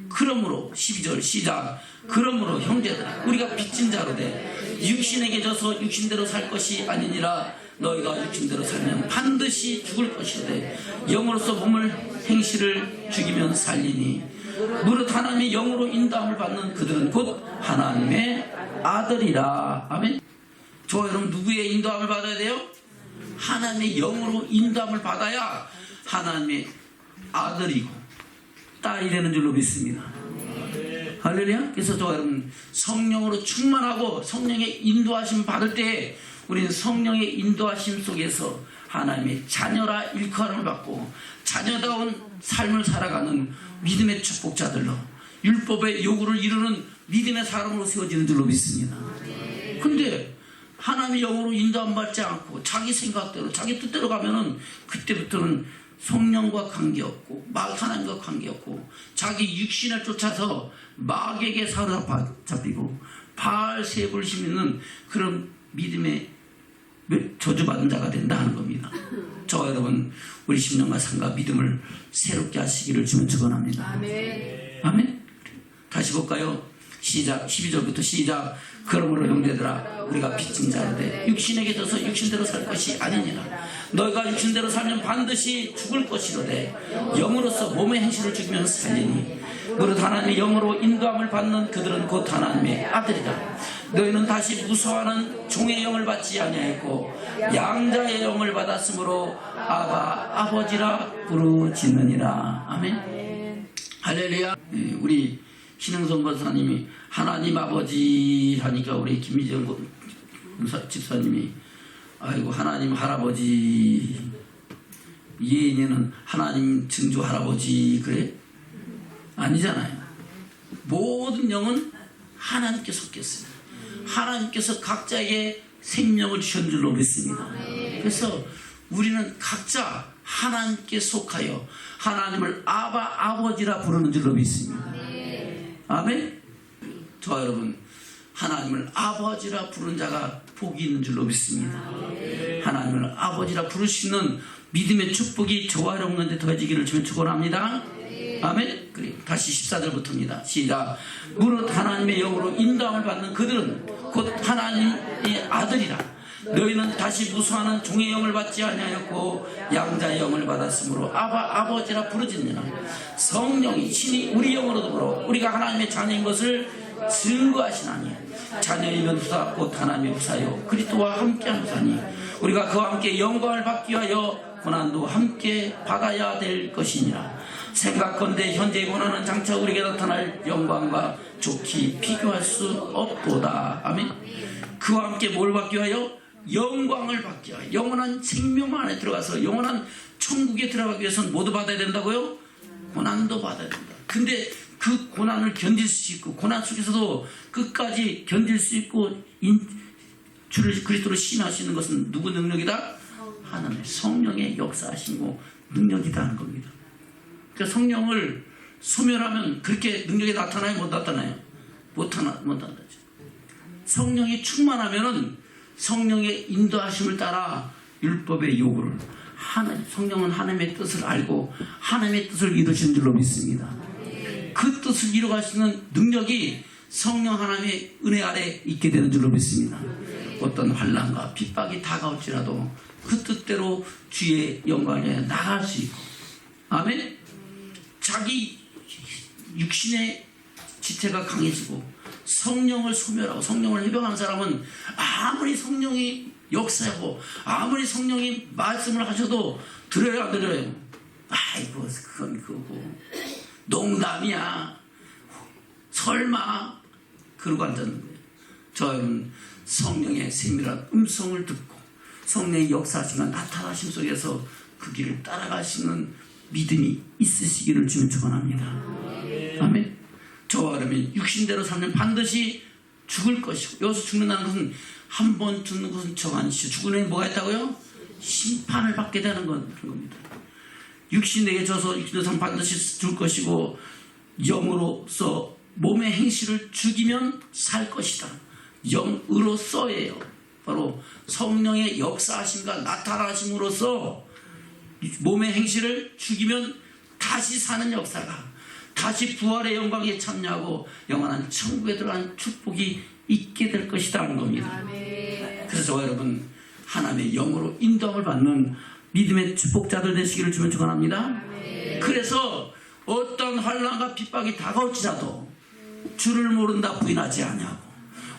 그러므로 12절 시작. 그러므로 형제들아 우리가 빚진 자로 돼 육신에게 져서 육신대로 살 것이 아니니라. 너희가 육신대로 살면 반드시 죽을 것이되 영으로서 몸을 행실을 죽이면 살리니 무릇 하나님의 영으로 인도함을 받는 그들은 곧 하나님의 아들이라. 아멘. 저 여러분 누구의 인도함을 받아야 돼요? 하나님의 영으로 인도함을 받아야 하나님의 아들이고 딸이 되는 줄로 믿습니다. 할렐루야. 그래서 저 여러분 성령으로 충만하고 성령의 인도하심 받을 때 우리는 성령의 인도하심 속에서 하나님의 자녀라 일컬음을 받고 자녀다운 삶을 살아가는 믿음의 축복자들로 율법의 요구를 이루는 믿음의 사람으로 세워지는 줄로 믿습니다. 근데 하나님의 영으로 인도함 받지 않고 자기 생각대로 자기 뜻대로 가면은 그때부터는 성령과 관계없고 하나님과 관계없고 자기 육신을 쫓아서 마귀에게 사로잡히고 바알세불 심는 그런 믿음의 저주받은 자가 된다 하는 겁니다. 저와 여러분 우리 심령과 삶과 믿음을 새롭게 하시기를 주면 축원합니다. 아멘. 아멘. 다시 볼까요? 시작. 12절부터 시작. 그러므로 형제들아 우리가 빚진 자로 돼 육신에게 져서 육신대로 살 것이 아니니라. 너희가 육신대로 살면 반드시 죽을 것이로되 영으로서 몸의 행실을 죽이면 살리니 무릇 하나님의 영으로 인도함을 받는 그들은 곧 하나님의 아들이다. 너희는 다시 무서워하는 종의 영을 받지 아니하였고 양자의 영을 받았으므로 아바 아버지라 부르짖느니라. 아멘. 할렐루야. 우리 신흥선 권사님이 하나님 아버지 하니까 우리 김미정 집사님이 아이고 하나님 할아버지, 이인이는 하나님 증조 할아버지 그래? 아니잖아요. 모든 영은 하나님께 속했어요. 하나님께서 각자에게 생명을 주신 줄로 믿습니다. 그래서 우리는 각자 하나님께 속하여 하나님을 아바 아버지라 부르는 줄로 믿습니다. 아멘. 저 여러분 하나님을 아버지라 부르는 자가 복이 있는 줄로 믿습니다. 하나님을 아버지라 부를 수 있는 믿음의 축복이 저와 여러분한테 더해지기를 주면 축원합니다. 아멘. 그래 다시 14절부터입니다. 시작. 무릇 하나님의 영으로 인도함을 받는 그들은 곧 하나님의 아들이라. 너희는 다시 무수하는 종의 영을 받지 아니하였고 양자의 영을 받았으므로 아바 아버지라 부르짖느니라. 성령이 친히 우리 영으로 더불어 우리가 하나님의 자녀인 것을 증거하시나니 자녀이면 후사 곧 하나님의 후사요 그리스도와 함께한 후사니 우리가 그와 함께 영광을 받기 위하여 고난도 함께 받아야 될 것이니라. 생각건대 현재의 고난은 장차 우리에게 나타날 영광과 좋게 비교할 수 없도다. 아멘. 그와 함께 뭘 받기 위하여? 영광을 받기 위하여 영원한 생명 안에 들어가서 영원한 천국에 들어가기 위해서는 모두 받아야 된다고요? 고난도 받아야 된다. 근데 그 고난을 견딜 수 있고 고난 속에서도 끝까지 견딜 수 있고 주를 그리스도로 신하시는 것은 누구 능력이다? 하나님의 성령의 역사하시고 능력이다 하는 겁니다. 그러니까 성령을 소멸하면 그렇게 능력이 나타나요? 못 나타나요? 못 나타나죠. 성령이 충만하면은 성령의 인도하심을 따라 율법의 요구를 성령은 하나님의 뜻을 알고 하나님의 뜻을 이루신 줄로 믿습니다. 그 뜻을 이루어갈 수 있는 능력이 성령 하나님의 은혜 아래 있게 되는 줄로 믿습니다. 어떤 환난과 핍박이 다가올지라도 그 뜻대로 주의 영광에 나갈 수 있고, 아멘. 자기 육신의 지체가 강해지고 성령을 소멸하고 성령을 해병하는 사람은 아무리 성령이 역사하고 아무리 성령이 말씀을 하셔도 들어요 안 들어요? 아이고 그건 그거고 농담이야 설마 그러고 앉았는 거예요. 저는 성령의 세밀한 음성을 듣고 성령의 역사하시며 나타나심 속에서 그 길을 따라가시는 믿음이 있으시기를 주님 축원합니다. 아멘. 저와 여러분이 육신대로 살면 반드시 죽을 것이고, 여기서 죽는다는 것은 한 번 죽는 것은 정 아니시죠. 죽는 게 뭐가 있다고요? 심판을 받게 되는 겁니다. 육신에게 져서 육신대로 살면 반드시 죽을 것이고, 영으로서 몸의 행실을 죽이면 살 것이다. 영으로서예요. 바로 성령의 역사하심과 나타나심으로써 몸의 행실을 죽이면 다시 사는 역사가, 다시 부활의 영광에 참여하고 영원한 천국에 들어가는 축복이 있게 될 것이다 하는 겁니다. 그래서 여러분 하나님의 영으로 인도함을 받는 믿음의 축복자들 되시기를 주면 축원합니다. 그래서 어떤 환난과 핍박이 다가올지라도 주를 모른다 부인하지 아니하고,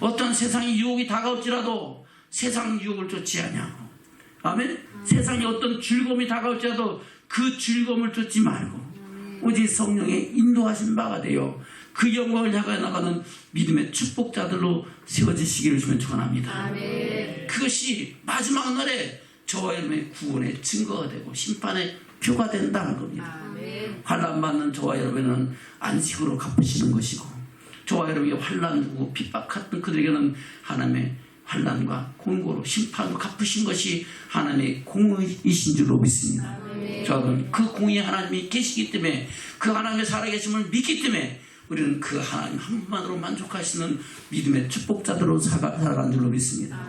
어떤 세상의 유혹이 다가올지라도 세상 유혹을 쫓지 아니하고, 아멘. 세상에 어떤 즐거움이 다가올지라도 그 즐거움을 쫓지 말고 오직 성령의 인도하신 바가 되어 그 영광을 향해 나가는 믿음의 축복자들로 세워지시기를 주면 축원합니다. 그것이 마지막 날에 저와 여러분의 구원의 증거가 되고 심판의 표가 된다는 겁니다. 환난받는 저와 여러분은 안식으로 갚으시는 것이고, 저와 여러분이 환난과 핍박 같은 그들에게는 하나님의 환난과 공고로 심판으로 갚으신 것이 하나님의 공의이신 줄로 믿습니다. 저는 그 공의 하나님이 계시기 때문에, 그 하나님의 살아계심을 믿기 때문에 우리는 그 하나님 한 분만으로 만족하시는 믿음의 축복자들로 살아간 줄로 믿습니다.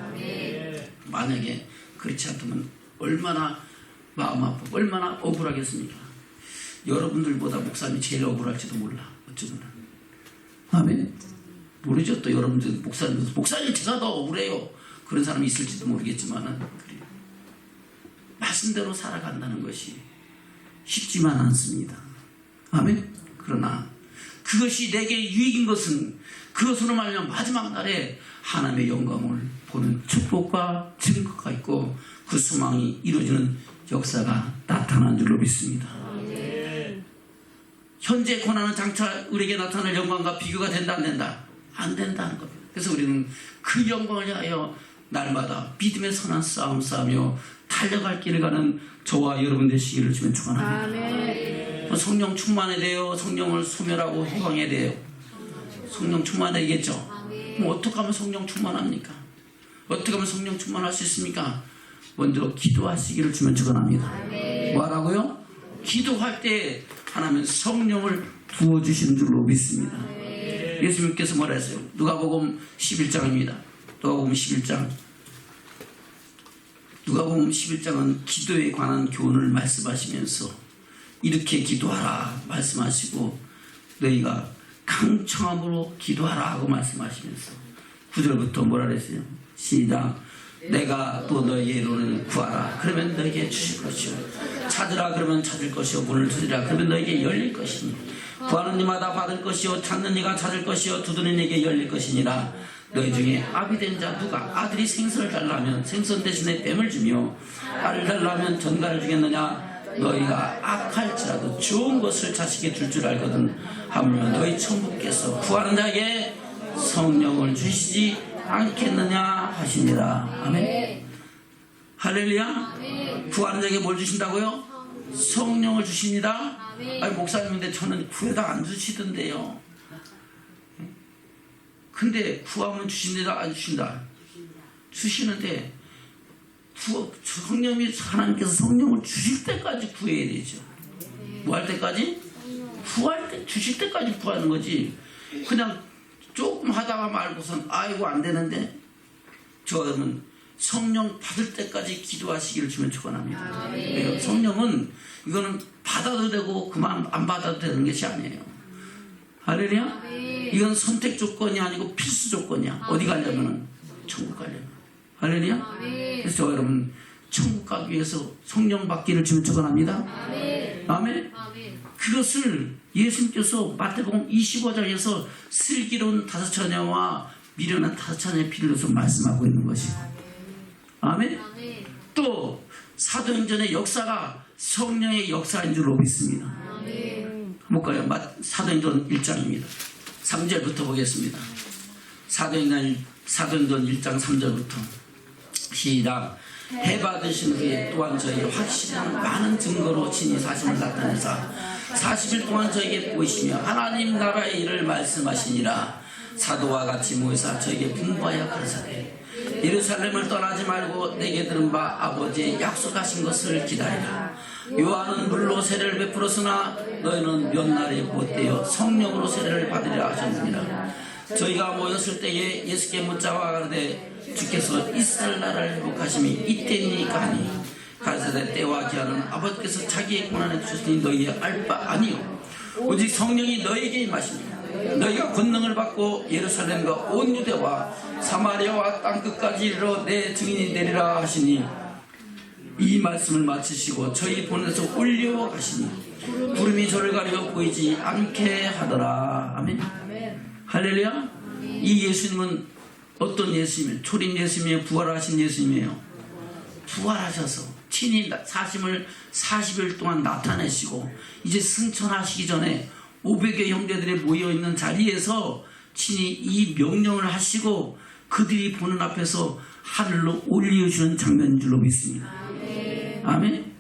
만약에 그렇지 않다면 얼마나 마음 아프고 얼마나 억울하겠습니까? 여러분들보다 목사님이 제일 억울할지도 몰라. 어쩌면. 아멘. 모르죠. 또 여러분들 목사님 제가 더 억울해요. 그런 사람이 있을지도 모르겠지만은 그래요. 말씀대로 살아간다는 것이 쉽지만 않습니다. 아멘. 그러나 그것이 내게 유익인 것은 그것으로 말하면 마지막 날에 하나님의 영광을 보는 축복과 증거가 있고 그 소망이 이루어지는 역사가 나타난 줄로 믿습니다. 현재 고난은 장차 우리에게 나타날 영광과 비교가 된다 안 된다? 안 된다는 겁니다. 그래서 우리는 그 영광을 위하여 날마다 믿음의 선한 싸움 싸우며 달려갈 길을 가는 저와 여러분 되시기를 주면 축원합니다. 성령 충만해야 돼요. 성령을 소멸하고 해방해야 돼요. 성령 충만해야겠죠. 그럼 어떻게 하면 성령 충만합니까? 어떻게 하면 성령 충만할 수 있습니까? 먼저 기도하시기를 주면 축원합니다. 뭐라고요? 기도할 때 하나님은 성령을 부어주신 줄로 믿습니다. 예수님께서 뭐라 했어요? 누가복음 11장입니다. 누가복음 11장. 누가복음 11장은 기도에 관한 교훈을 말씀하시면서 이렇게 기도하라 말씀하시고 너희가 강청함으로 기도하라 하고 말씀하시면서 9절부터 뭐라 그랬어요? 시작. 내가 또 너희의 돈을 구하라 그러면 너희에게 주실 것이요 찾으라 그러면 찾을 것이요 문을 두드리라 그러면 너희에게 열릴 것이니 구하는 이마다 받을 것이요 찾는 이가 찾을 것이요 두드리는 이에게 열릴 것이니라. 너희 중에 아비 된 자 누가 아들이 생선을 달라면 생선 대신에 뱀을 주며 알을 달라면 전갈을 주겠느냐? 너희가 악할지라도 좋은 것을 자식에게 줄 알거든 하물며 너희 천부께서 구하는 자에게 성령을 주시지 않겠느냐 하시니라. 아멘. 할렐루야. 구하는 자에게 뭘 주신다고요? 성령을 주십니다. 아니 목사님인데 저는 구해다 안 주시던데요. 근데 구하면 주신다 안 주신다? 주시는데 성령이 하나님께서 성령을 주실 때까지 구해야 되죠. 뭐 할 때까지? 구할 때 주실 때까지 구하는 거지. 그냥 조금 하다가 말고선 아이고 안 되는데 저 여러분 성령 받을 때까지 기도하시기를 주면 축원합니다. 성령은 이거는 받아도 되고 그만 안 받아도 되는 것이 아니에요. 할렐루야. 이건 선택 조건이 아니고 필수 조건이야. 어디 가려면은 천국 가려면. 할렐루야. 그래서 여러분 천국 가기 위해서 성령 받기를 지금 축원합니다. 아멘. 그것을 예수님께서 마태복음 25장에서 슬기로운 5처녀와 미련한 5처녀의 피를 넣어서 말씀하고 있는 것이고, 아멘. 또 사도행전의 역사가 성령의 역사인 줄로 믿습니다. 볼까요? 사도행전 1장입니다. 3절부터 보겠습니다. 사도행전 1장 3절부터 시작. 해받으신 후에 또한 저희 확실한 많은 증거로 친히 사심을 나타내사 40일 동안 저에게 보이시며 하나님 나라의 일을 말씀하시니라. 사도와 같이 모여서 저에게 분부하여 가르치되 예루살렘을 떠나지 말고 내게 들은 바 아버지의 약속하신 것을 기다리라. 요한은 물로 세례를 베풀었으나 너희는 몇 날에 못되어 성령으로 세례를 받으리라 하셨느니라. 저희가 모였을 때에 예수께 묻자와 가르되 주께서 이스라엘 나라를 회복하심이 이때니까 하니 가르치되 때와 기한은 아버지께서 자기의 권한에 주시니 너희의 알 바 아니요 오직 성령이 너희에게 임하시니 너희가 권능을 받고 예루살렘과 온 유대와 사마리아와 땅끝까지 이르러 내 증인이 되리라 하시니 이 말씀을 마치시고 저희 보내서 올려가시니 구름이 저를 가리어 보이지 않게 하더라. 아멘. 할렐루야. 이 예수님은 어떤 예수님이에요? 초림 예수님이에요? 부활하신 예수님이에요? 부활하셔서 친히 사심을 40일 동안 나타내시고 이제 승천하시기 전에 500여 형제들이 모여있는 자리에서 친히 이 명령을 하시고 그들이 보는 앞에서 하늘로 올려주는 장면인 줄로 믿습니다. 아멘.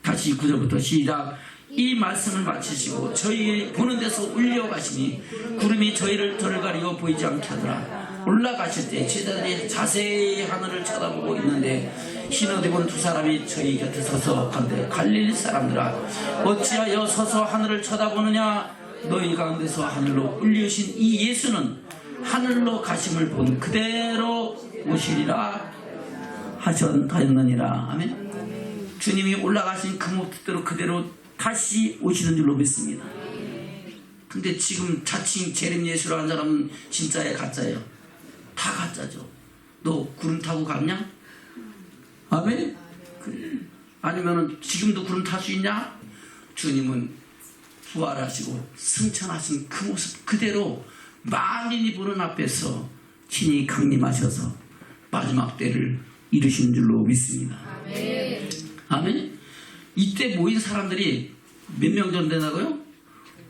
다시 9절부터 시작. 이 말씀을 마치시고 저희 보는 데서 올려가시니 구름이 저를 가리고 보이지 않게 하더라. 올라가실 때 제자들이 자세히 하늘을 쳐다보고 있는데 흰옷 입은 두 사람이 저희 곁에 서서 간대 갈릴리 사람들아 어찌하여 서서 하늘을 쳐다보느냐. 너희 가운데서 하늘로 올리신 이 예수는 하늘로 가심을 본 그대로 오시리라 하셨느니라. 아멘. 주님이 올라가신 그 모습대로 그대로 다시 오시는 줄로 믿습니다. 근데 지금 자칭 재림 예수라 한 사람은 진짜예요, 가짜예요? 다 가짜죠. 너 구름 타고 갔냐? 아멘? 아니면은 지금도 구름 탈 수 있냐? 주님은 부활하시고 승천하신 그 모습 그대로 만인이 보는 앞에서 친히 강림하셔서 마지막 때를 이루신 줄로 믿습니다. 아멘. 아멘. 이때 모인 사람들이 몇 명 정도 되나고요?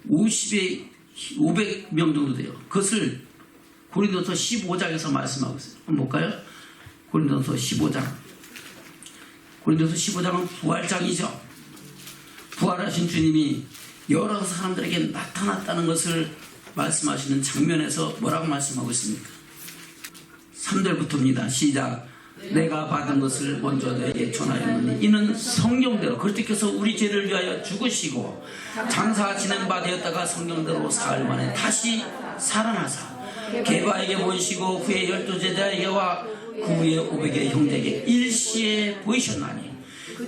500명 정도 돼요. 그것을 고린도서 15장에서 말씀하고 있어요. 한번 볼까요? 고린도서 15장. 고린도서 15장은 부활장이죠. 부활하신 주님이 여러 사람들에게 나타났다는 것을 말씀하시는 장면에서 뭐라고 말씀하고 있습니까? 3절부터입니다. 시작. 내가 받은 것을 먼저 너에게 전하였느니 이는 성경대로 그리스도께서 우리 죄를 위하여 죽으시고 장사 지낸 바 되었다가 성경대로 사흘 만에 다시 살아나사 게바에게 보이시고 후에 12제자에게와 그 후에 500의 형제에게 일시에 보이셨나니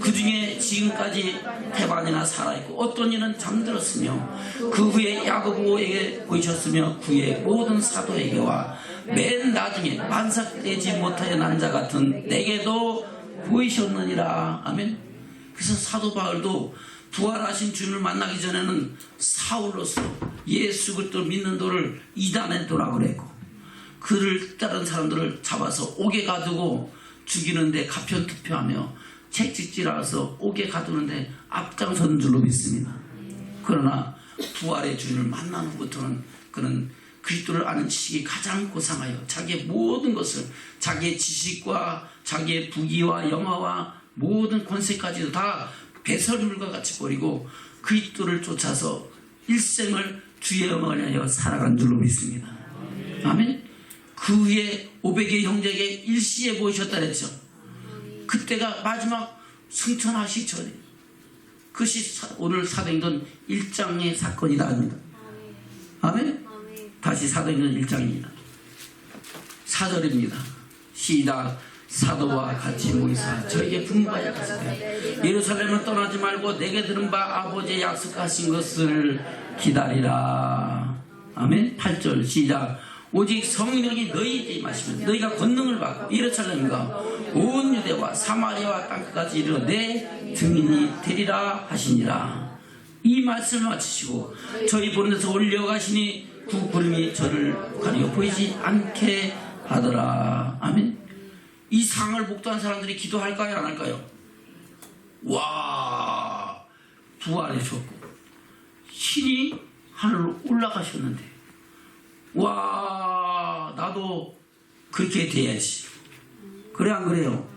그 중에 지금까지 태반이나 살아있고 어떤 이는 잠들었으며 그 후에 야고보에게 보이셨으며 그 후에 모든 사도에게와 맨 나중에 만삭되지 못하여 난 자 같은 내게도 보이셨느니라. 아멘. 그래서 사도 바울도 부활하신 주님을 만나기 전에는 사울로서 예수 그리스도 믿는 도를 이단의 도라고 그랬고 그를 따른 사람들을 잡아서 옥에 가두고 죽이는데 가편투표하며 책찍질하서 옥에 가두는데 앞장선 줄로 믿습니다. 그러나 부활의 주님을 만난 후부터는 그는 그리스도를 아는 지식이 가장 고상하여 자기의 모든 것을 자기의 지식과 자기의 부귀와 영화와 모든 권세까지도 다 배설물과 같이 버리고 그리스도를 쫓아서 일생을 주의 영광을 위하여 살아간 줄로 믿습니다. 아멘. 그 후에 500의 형제에게 일시에 보이셨다 그랬죠. 그때가 마지막 승천하시기 전에 그것이 오늘 사도행전 1장의 사건이다 합니다. 아멘. 다시 사도행전 1장입니다. 4절입니다. 시작. 사도와 같이 모이사 저에게 분부하여 가시되 예루살렘을 떠나지 말고 내게 들은 바 아버지의 약속하신 것을 기다리라. 아멘. 8절 시작. 오직 성령이 너희에게 임하시면 너희가 권능을 받고 예루살렘과 온 유대와 사마리아와 땅끝까지 이르러 내 증인이 되리라 하시니라. 이 말씀을 마치시고 저희 보는 데서 올려가시니 그 구름이 저를 가리어 보이지 않게 하더라. 아멘. 이 상을 목도한 사람들이 기도할까요, 안 할까요? 와, 부활하셨고 신이 하늘로 올라가셨는데, 와, 나도 그렇게 돼야지. 그래 안 그래요?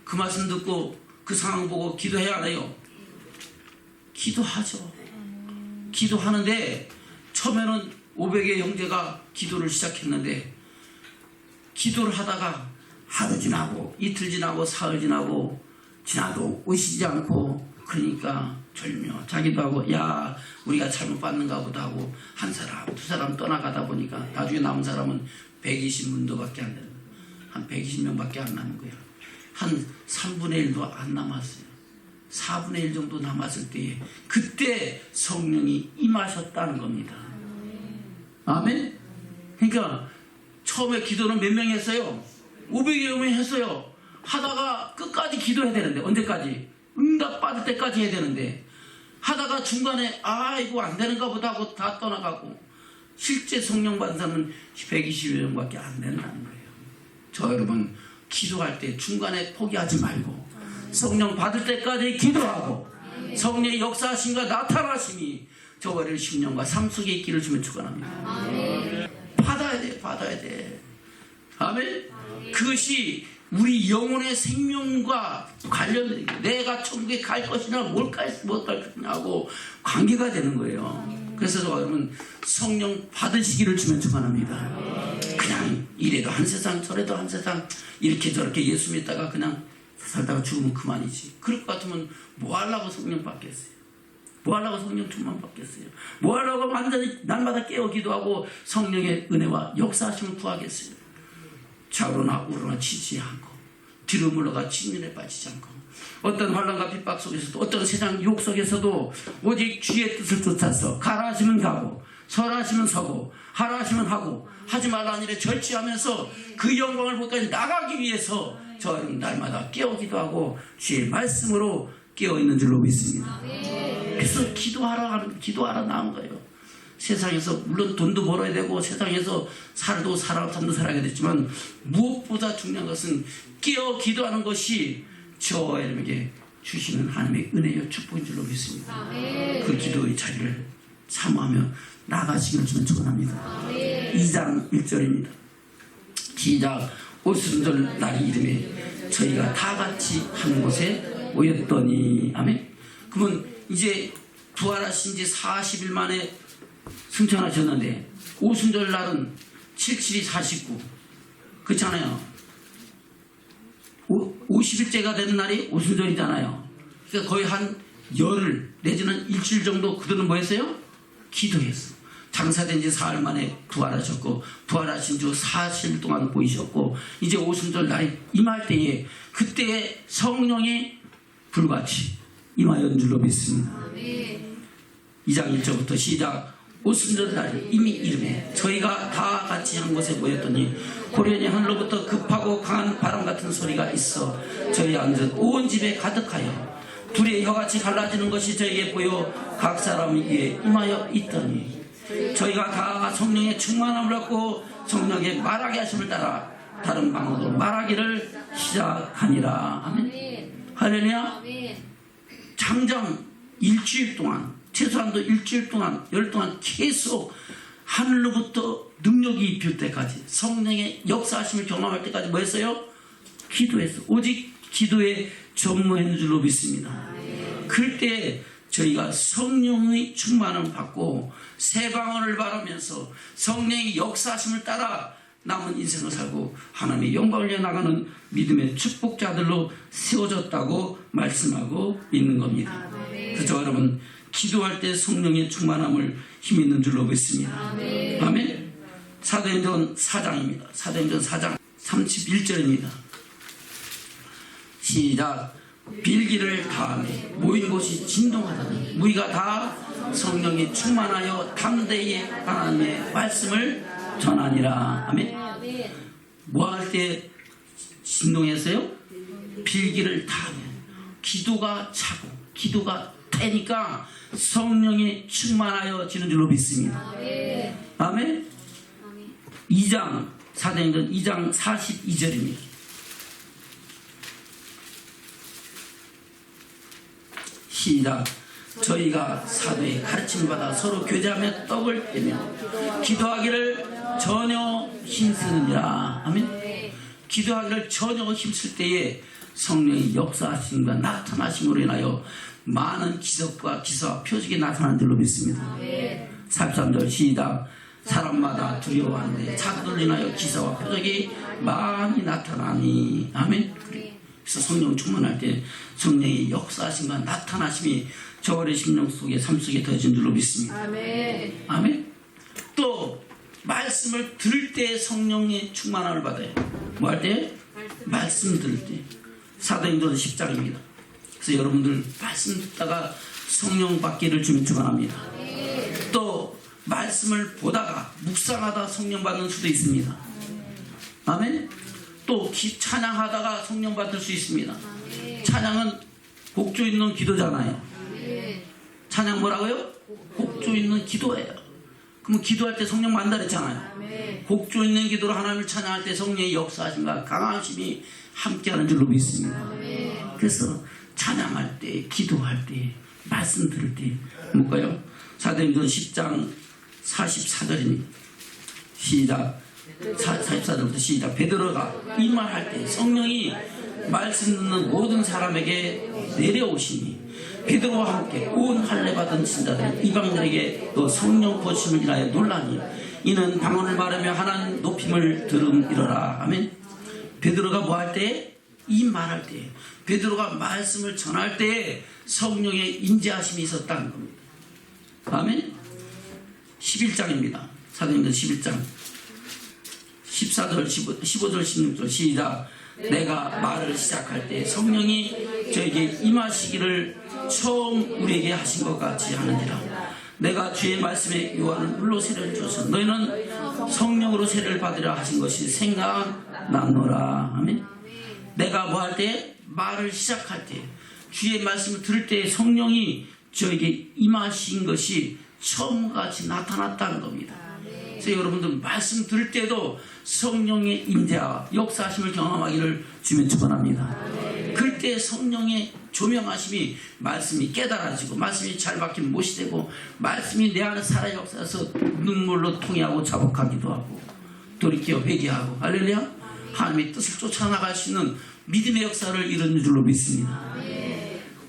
그 말씀 듣고 그 상황 보고 기도해야 하나요? 기도하죠. 기도하는데 처음에는 500의 형제가 기도를 시작했는데, 기도를 하다가 하루 지나고 이틀 지나고 사흘 지나도 오시지 않고, 그러니까 절묘 자기도 하고, 야, 우리가 잘못 받는가 보다 하고 한 사람 두 사람 떠나가다 보니까 나중에 남은 사람은 120문도밖에 안 되는 거예요. 한 120명밖에 안 남은 거예요. 한 3분의 1도 안 남았어요. 4분의 1 정도 남았을 때에 그때 성령이 임하셨다는 겁니다. 아멘. 그러니까 처음에 기도는 몇 명 했어요? 500여 명 했어요. 하다가 끝까지 기도해야 되는데, 언제까지? 응답 받을 때까지 해야 되는데, 하다가 중간에 이거 안 되는가 보다 하고 다 떠나가고, 실제 성령 받은 사람은 120여 명밖에 안 된다는 거예요. 저 여러분, 기도할 때 중간에 포기하지 말고 성령 받을 때까지 기도하고, 성령의 역사하심과 나타나심이 저와의 심령과 삶 속에 있기를 주면 축원합니다. 받아야 돼. 아멘. 그것이 우리 영혼의 생명과 관련된, 내가 천국에 갈 것이나 못 갈 것이냐고 관계가 되는 거예요. 그래서 여러분, 성령 받으시기를 주면 축원합니다. 그냥 이래도 한 세상 저래도 한 세상 이렇게 저렇게 예수 믿다가 그냥 살다가 죽으면 그만이지. 그럴 것 같으면 뭐 하려고 성령 받겠어요? 뭐 하려고 성령 충만 받겠어요? 뭐 하려고 완전히 날마다 깨어 기도하고 성령의 은혜와 역사하심을 구하겠어요? 좌우로나 우로나 치지 않고 뒤로 물러가 진면에 빠지지 않고, 어떤 환난과 핍박 속에서도, 어떤 세상 유혹 속에서도 오직 주의 뜻을 쫓아서 가라 하시면 가고, 서라 하시면 서고, 하라 하시면 하고, 하지 말라는 일에 절제하면서 그 영광을 보기까지 나가기 위해서 저는 날마다 깨어 기도하고 주의 말씀으로 깨어있는 줄로 믿습니다. 그래서 기도하라 나온 거예요. 세상에서 물론 돈도 벌어야 되고 세상에서 삶도 살아야 되지만, 무엇보다 중요한 것은 깨어 기도하는 것이 저와 여러분에게 주시는 하나님의 은혜요 축복인 줄로 믿습니다. 그 기도의 자리를 사모하며 나가시기를 주면 축원합니다. 2장 1절입니다. 시작. 오순절 날이 이름에 저희가 다 같이 한 곳에 모였더니. 아멘. 그러면 이제 부활하신 지 40일 만에 승천하셨는데, 오순절 날은 77이 49 그렇잖아요. 50일째가 되는 날이 오순절이잖아요. 그러니까 거의 한 열흘 내지는 일주일 정도 그들은 뭐 했어요? 기도했어. 장사된 지 사흘 만에 부활하셨고, 부활하신 주 40일 동안 보이셨고, 이제 오순절 날이 임할 때에 그때의 성령이 불같이 임하였는 줄로 믿습니다. 2장 1절부터 시작. 오순절 날이 이미 이름에 저희가 다 같이 한 곳에 모였더니 호련히 하늘로부터 급하고 강한 바람 같은 소리가 있어 저희 앉은 온 집에 가득하여 불의 혀같이 갈라지는 것이 저희에게 보여 각 사람 위에 임하여 있더니, 저희가 다 성령의 충만함을 받고 성령의 말하게 하심을 따라 다른 방언으로 말하기를 시작하니라. 아멘. 할렐루야. 장장 일주일 동안, 최소한도 일주일 동안, 열 동안 계속 하늘로부터 능력이 입힐 때까지, 성령의 역사하심을 경험할 때까지 뭐 했어요? 기도했어. 오직 기도에 전무했는 줄로 믿습니다. 그럴 때 저희가 성령의 충만을 받고 새 방언을 바라면서 성령의 역사하심을 따라 남은 인생을 살고 하나님의 영광을 위해 나가는 믿음의 축복자들로 세워졌다고 말씀하고 있는 겁니다. 그래서 여러분, 기도할 때 성령의 충만함을 힘있는 줄로 믿습니다. 아멘. 사도행전 4장입니다. 사도행전 4장 31절입니다. 시작. 빌기를 다하매 모인 곳이 진동하더니 우리가 다 성령이 충만하여 담대히 하나님의 말씀을 전하니라. 아멘. 뭐 할 때 진동했어요? 빌기를 다하매. 기도가 차고 기도가 되니까 성령이 충만하여지는 줄로 믿습니다. 아멘. 2장 사도행전 2장 42절입니다. 시작. 저희가 사도의 가르침을 받아 서로 교제하며 떡을 떼며 기도하기를 전혀 힘쓰느니라. 아멘. 기도하기를 전혀 힘쓸 때에 성령의 역사하심과 나타나심으로 인하여 많은 기적과 기사와 표적이 나타나는 줄로 믿습니다. 43절 시작. 사람마다 두려워하는데 자기들 인하여 기사와 표적이 많이 나타나니. 아멘. 그래서 성령 충만할 때 성령의 역사하심과 나타나심이 저월의 심령 속에 삶 속에 더해진 줄로 믿습니다. 아멘. 아멘. 또 말씀을 들을 때 성령의 충만함을 받아요. 뭐 할 때? 말씀 들을 때. 사도행전 10장입니다. 그래서 여러분들 말씀 듣다가 성령 받기를 주면 축원합니다. 또 말씀을 보다가 묵상하다 성령 받는 수도 있습니다. 아멘. 또 찬양하다가 성령 받을 수 있습니다. 찬양은 곡조 있는 기도잖아요. 찬양 뭐라고요? 곡조 있는 기도예요. 그럼 기도할 때 성령 만다 그랬잖아요. 곡조 있는 기도로 하나님을 찬양할 때 성령의 역사하심과 강하심이 함께하는 줄로 믿습니다. 그래서 찬양할 때, 기도할 때, 말씀 들을 때 뭘까요? 사도행전 10장 44절입니다. 시작. 44절부터 시작. 베드로가 이 말할 때 성령이 말씀 듣는 모든 사람에게 내려오시니 베드로와 함께 온 할례 받은 신자들 이방인들에게 또 성령 부으심을 인하여 놀라니 이는 방언을 말하며 하나님 높임을 들음이로라. 아멘. 베드로가 뭐 할 때? 이 말할 때, 베드로가 말씀을 전할 때 성령의 임재하심이 있었다는 겁니다. 아멘. 11장입니다. 사도행전 11장 14절 15절 16절 시작. 내가 말을 시작할 때 성령이 저에게 임하시기를 처음 우리에게 하신 것 같이 하느니라. 내가 주의 말씀에 요한은 물로 세례를 주어서 너희는 성령으로 세례를 받으라 하신 것이 생각났노라. 아멘. 내가 뭐 할 때? 말을 시작할 때, 주의 말씀을 들을 때 성령이 저에게 임하신 것이 처음같이 나타났다는 겁니다. 그래서 여러분들 말씀 들을 때도 성령의 임재와 역사하심을 경험하기를 주면 축원합니다. 그럴 때 성령의 조명하심이 말씀이 깨달아지고 말씀이 잘 박히면 못이 되고 말씀이 내 안에 살아 역사해서 눈물로 통회하고 자복하기도 하고 돌이켜 회개하고 할렐루야. 하나님의 뜻을 쫓아나갈 수 있는 믿음의 역사를 이루는 줄로 믿습니다.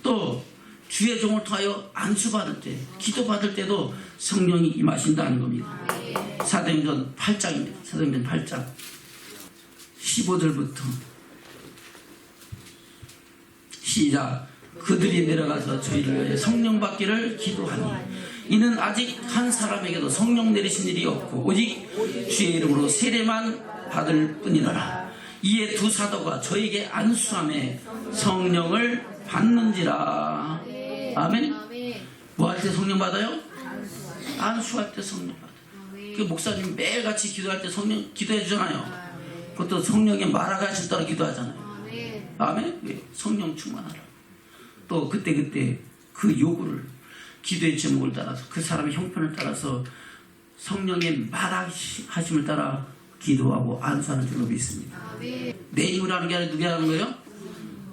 또 주의 종을 통하여 안수받을 때, 기도받을 때도 성령이 임하신다는 겁니다. 사도행전 8장입니다. 사도행전 8장 15절부터 시작. 그들이 내려가서 저희를 위해 성령 받기를 기도하니 이는 아직 한 사람에게도 성령 내리신 일이 없고 오직 주의 이름으로 세례만 받을 뿐이라. 이에 두 사도가 저에게 안수함에 성령을 받는지라. 아멘. 뭐 할 때 성령 받아요? 안수할 때 성령 받아요. 그 목사님 매일같이 기도할 때 성령 기도해 주잖아요. 그것도 성령의 말하가 하심 따라 기도하잖아요. 아멘. 왜? 성령 충만하라. 또 그때 그 요구를 기도의 제목을 따라서 그 사람의 형편을 따라서 성령의 말하심을 따라 기도하고 안수하는 줄로 믿습니다. 내 힘으로 하는 게 아니라 누가 하는 거예요?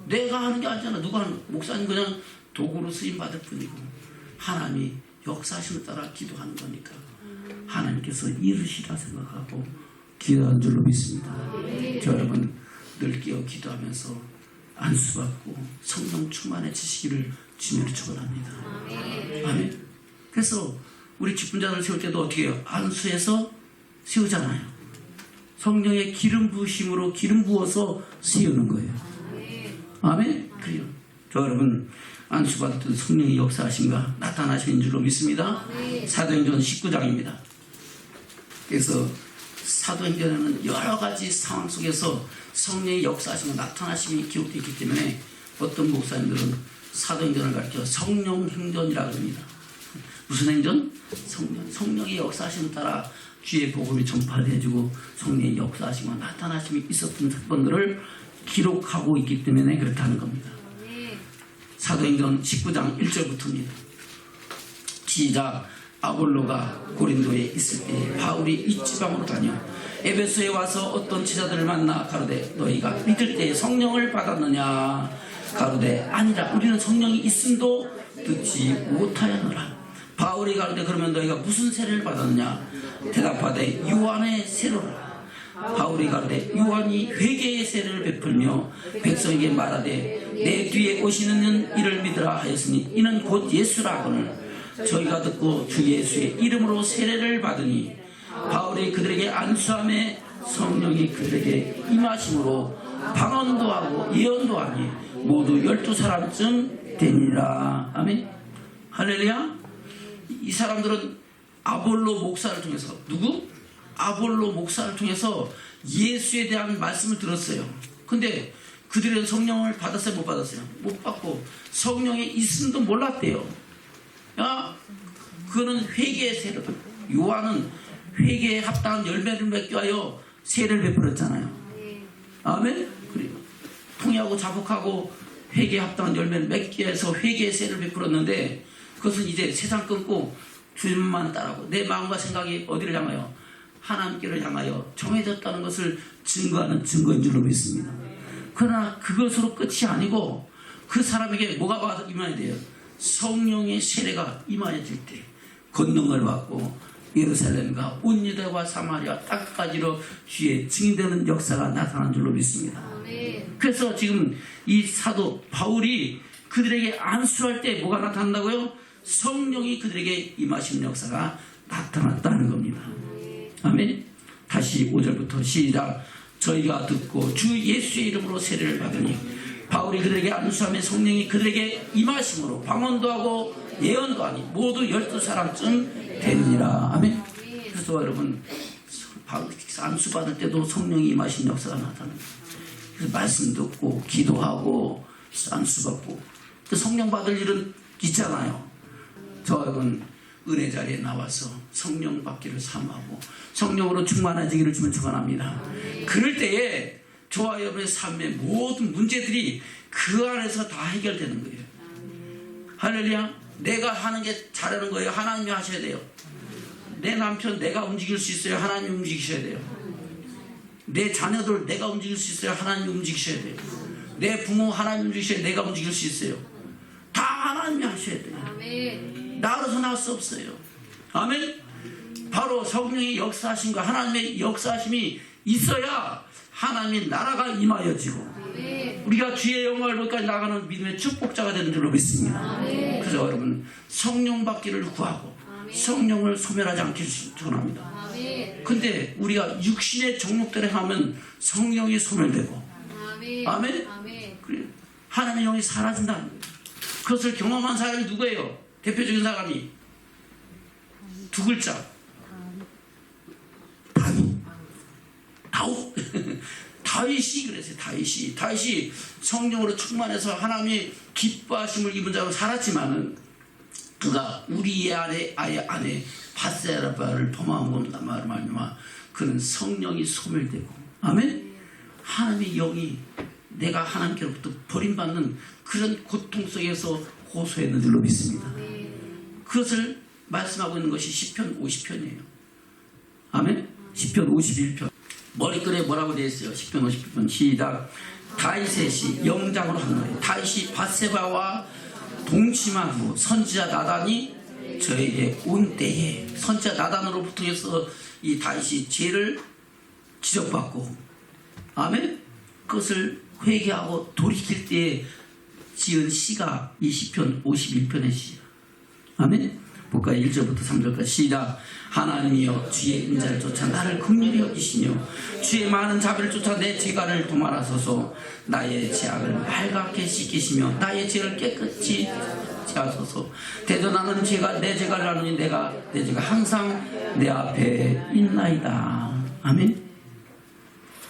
내가 하는 게 아니잖아. 누가 하는 거예요? 목사님 그냥 도구로 쓰임받을 뿐이고 하나님이 역사하심을 따라 기도하는 거니까 하나님께서 이루시라 생각하고 기도하는 줄로 믿습니다. 저 여러분 늘 깨어 기도하면서 안수받고 성령 충만해지시기를 주님으로 축원합니다. 아멘. 그래서 우리 직분자를 세울 때도 어떻게 해요? 안수해서 세우잖아요. 성령의 기름 부으심으로 기름 부어서 세우는 거예요. 아멘. 그래요. 저 여러분 안수받을 때 성령의 역사하심과 나타나시는 줄로 믿습니다. 사도행전 19장입니다. 그래서 사도행전에는 여러 가지 상황 속에서 성령의 역사하심과 나타나심이 기록되어 있기 때문에 어떤 목사님들은 사도행전을 가르쳐 성령 행전이라고 합니다. 무슨 행전? 성령의 역사하심을 따라 주의 복음이 전파되어지고 성령의 역사하심과 나타나심이 있었던 사건들을 기록하고 있기 때문에 그렇다는 겁니다. 사도행전 19장 1절부터입니다. 시작. 아볼로가 고린도에 있을 때 바울이 이 지방으로 다녀 에베소에 와서 어떤 제자들을 만나 가로되 너희가 믿을 때 성령을 받았느냐 가로되 아니라 우리는 성령이 있음도 듣지 못하였노라. 바울이 가로되 그러면 너희가 무슨 세례를 받았느냐 대답하되 요한의 세례라. 바울이 가로되 요한이 회개의 세례를 베풀며 백성에게 말하되 내 뒤에 오시는 이를 믿으라 하였으니 이는 곧 예수라 하거늘 저희가 듣고 주 예수의 이름으로 세례를 받으니 바울이 그들에게 안수함에 성령이 그들에게 임하심으로 방언도 하고 예언도 하니 모두 12사람쯤 되니라. 아멘. 할렐루야. 이 사람들은 아볼로 목사를 통해서 누구? 아볼로 목사를 통해서 예수에 대한 말씀을 들었어요. 근데 그들은 성령을 받았어요? 못 받았어요? 못 받고 성령의 있음도 몰랐대요. 야, 그거는 회개의 세례다. 요한은 회개에 합당한 열매를 맺기 위하여 세례를 베풀었잖아요. 아멘? 그리고 통회하고 자복하고 회개에 합당한 열매를 맺기 위해서 회개의 세례를 베풀었는데 그것은 이제 세상 끊고 주님만 따라고 내 마음과 생각이 어디를 향하여? 하나님께를 향하여 정해졌다는 것을 증거하는 증거인 줄로 믿습니다. 그러나 그것으로 끝이 아니고 그 사람에게 뭐가 임해야 돼요? 성령의 세례가 임하여질 때 권능을 받고 예루살렘과 온 유대와 사마리아 땅까지로 주의 증인되는 역사가 나타난 줄로 믿습니다. 그래서 지금 이 사도 바울이 그들에게 안수할 때 뭐가 나타난다고요? 성령이 그들에게 임하시는 역사가 나타났다는 겁니다. 아멘. 다시 5절부터 시작. 저희가 듣고 주 예수의 이름으로 세례를 받으니 바울이 그들에게 안수하며 성령이 그들에게 임하심으로 방언도 하고 예언도 하니 모두 12사람쯤 되니라. 아멘. 그래서 여러분 안수 받을 때도 성령이 임하신 역사가 나타납니다. 그래서 말씀 듣고 기도하고 안수 받고 성령 받을 일은 있잖아요. 저 여러분 은혜 자리에 나와서 성령 받기를 사모하고 성령으로 충만해지기를 주면 축원합니다. 그럴 때에 저와 여러분의 삶의 모든 문제들이 그 안에서 다 해결되는 거예요. 할렐루야. 내가 하는 게 잘하는 거예요? 하나님이 하셔야 돼요. 내 남편 내가 움직일 수 있어요? 하나님이 움직이셔야 돼요. 내 자녀들 내가 움직일 수 있어요? 하나님이 움직이셔야 돼요. 내 부모 하나님이 움직이셔야 내가 움직일 수 있어요. 다 하나님이 하셔야 돼요. 나로서 나올 수 없어요. 아멘. 바로 성령의 역사하심과 하나님의 역사하심이 있어야 하나님의 나라가 임하여지고 우리가 주의 영광을 볼까지 나가는 믿음의 축복자가 되는 줄로 믿습니다. 그래서 여러분 성령 받기를 구하고 성령을 소멸하지 않기를 축원합니다. 근데 우리가 육신의 정욕대로 하면 성령이 소멸되고 아멘. 하나님의 영이 사라진다는 거예요. 그것을 경험한 사람이 누구예요? 대표적인 사람이 두 글자 다윗이 그랬어요. 다윗이 성령으로 충만해서 하나님의 기뻐하심을 입은 자로 살았지만은 그가 우리의 아내 바세바를 범한 말이야. 그는 성령이 소멸되고 아멘. 하나님의 영이 내가 하나님께로부터 버림받는 그런 고통 속에서 호소했는 줄로 믿습니다. 그것을 말씀하고 있는 것이 시편 50편이에요. 아멘. 시편 51편 머리글에 뭐라고 되어 있어요? 시편 51편 시작. 다윗의 영장으로 한 거예요. 다윗이 바세바와 동침한 후 선지자 나단이 저에게 온 때에 선지자 나단으로부터 해서 이 다윗이 죄를 지적받고 아멘. 그것을 회개하고 돌이킬 때에 지은 시가 이 시편 51편의 시야. 아멘. 볼까요? 1절부터 3절까지 시작. 하나님이여 주의 인자를 쫓아 나를 긍휼히 여기시며 주의 많은 자비를 쫓아 내 죄가를 도말하소서. 나의 죄악을 빨갛게 씻기시며 나의 죄를 깨끗이 하소서. 대저 나는 내 죄가를 아느니 내 죄가 항상 내 앞에 있나이다. 아멘.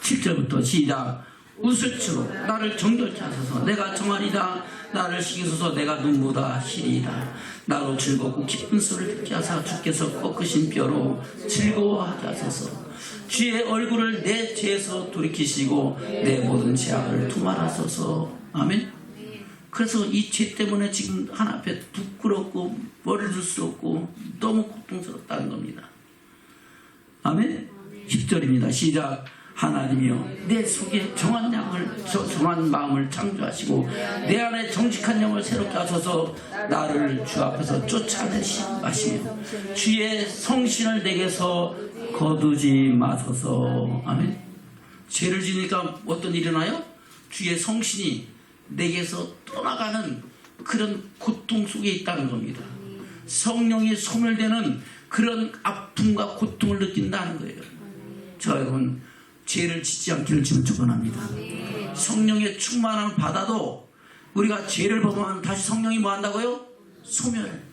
7절부터 시작. 웃을수록 나를 정결케 하소서. 내가 정하리다. 나를 시기소서. 내가 눈보다 시리이다. 나로 즐겁고 기쁜 소리를 듣게 하사 주께서 꺾으신 뼈로 즐거워하게 하소서. 주의 얼굴을 내 죄에서 돌이키시고 내 모든 죄악을 두말하소서. 아멘. 그래서 이 죄 때문에 지금 하나님께 부끄럽고 머리를 들 수 없고 너무 고통스럽다는 겁니다. 아멘. 10절입니다. 시작. 하나님이여 내 속에 정한 마음을 창조하시고 내 안에 정직한 영을 새롭게 하셔서 나를 주 앞에서 쫓아내시 마시며 주의 성신을 내게서 거두지 마소서. 아멘. 죄를 지니까 어떤 일이 일어나요? 주의 성신이 내게서 떠나가는 그런 고통 속에 있다는 겁니다. 성령이 소멸되는 그런 아픔과 고통을 느낀다는 거예요. 저 여러분 죄를 짓지 않기를 지금 축원합니다. 성령의 충만함을 받아도 우리가 죄를 범하면 다시 성령이 뭐 한다고요? 소멸.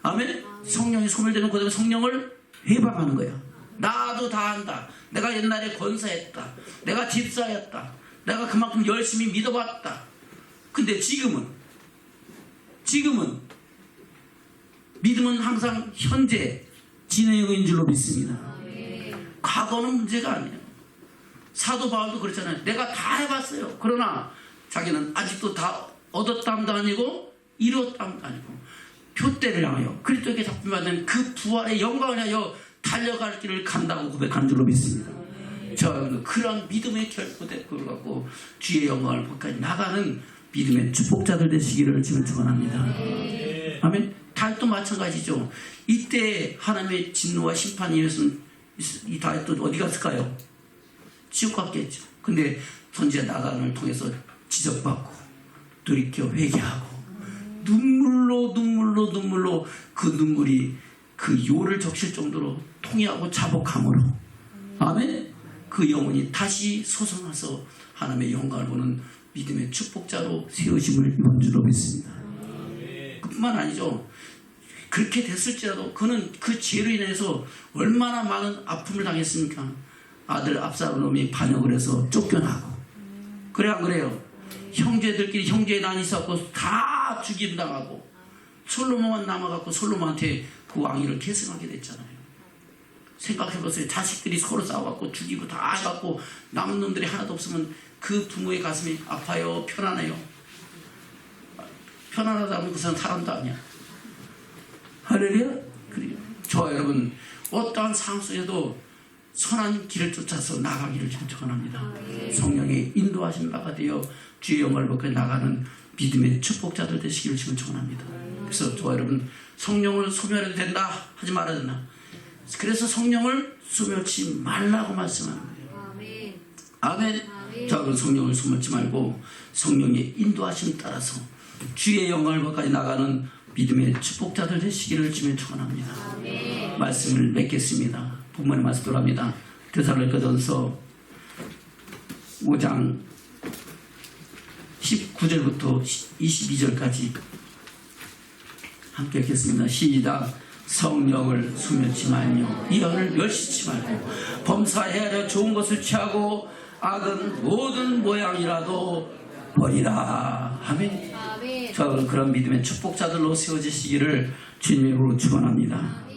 아멘. 성령이 소멸되는 그다음에 성령을 회방하는 거예요. 나도 다 한다. 내가 옛날에 권사했다. 내가 집사였다. 내가 그만큼 열심히 믿어봤다. 근데 지금은 믿음은 항상 현재 진행형인 줄로 믿습니다. 과거는 문제가 아니에요. 사도 바울도 그랬잖아요. 내가 다 해봤어요. 그러나 자기는 아직도 다 얻었담도 아니고 이뤘담도 아니고 표대를 향하여 그리스도에게 작품받은 그 부활의 영광을 향하여 달려갈 길을 간다고 고백한 줄로 믿습니다. 저 그런 믿음의 결부대를 갖고 주의 영광을 복까지 나가는 믿음의 축복자들 되시기를 지금 축원합니다. 아멘. 다윗도 마찬가지죠. 이때 하나님의 진노와 심판이 임했으면 이 다윗도 어디 갔을까요? 지옥 갔겠죠. 근데 선지자 나단을 통해서 지적받고 돌이켜 회개하고 눈물로 그 눈물이 그 요를 적실 정도로 통해하고 자복함으로 아멘. 그 영혼이 다시 솟아나서 하나님의 영광을 보는 믿음의 축복자로 세우심을 이번 주로 믿습니다. 그뿐만 아니죠. 그렇게 됐을지라도 그는 그 죄로 인해서 얼마나 많은 아픔을 당했습니까? 아들 압살롬이 반역을 해서 쫓겨나고 그래 안 그래요? 형제들끼리 형제의 난이 있었고 다 죽임당하고 솔로몬만 남아갖고 솔로몬한테 그 왕위를 계승하게 됐잖아요. 생각해보세요. 자식들이 서로 싸워갖고 죽이고 다 해갖고 남은 놈들이 하나도 없으면 그 부모의 가슴이 아파요? 편안해요? 편안하다면 그 사람 사람도 아니야. 할렐루야? 그래요. 저 여러분 어떠한 상황 속에도 선한 길을 쫓아서 나가기를 축원합니다. 성령의 인도하신 바가 되어 주의 영광을 받고 나가는 믿음의 축복자들 되시기를 지금 축원합니다. 그래서 저 여러분 성령을 소멸해도 된다 하지 말아야 된다. 그래서 성령을 소멸치 말라고 말씀하는 거예요. 아멘. 자, 그럼 성령을 소멸치 말고 성령의 인도하심 따라서 주의 영광을 받고 나가는 믿음의 축복자들 되시기를 주님 축원합니다. 말씀을 맺겠습니다. 본문의 말씀 돌아갑니다. 데살로니가전서 5장 19절부터 22절까지 함께 읽겠습니다. 시작. 성령을 소멸치 말며 이언을 멸시치 말고 범사해하려 좋은 것을 취하고 악은 모든 모양이라도 버리라. 아멘. 저 그런 믿음의 축복자들로 세워지시기를 주님의 이름으로 축원합니다.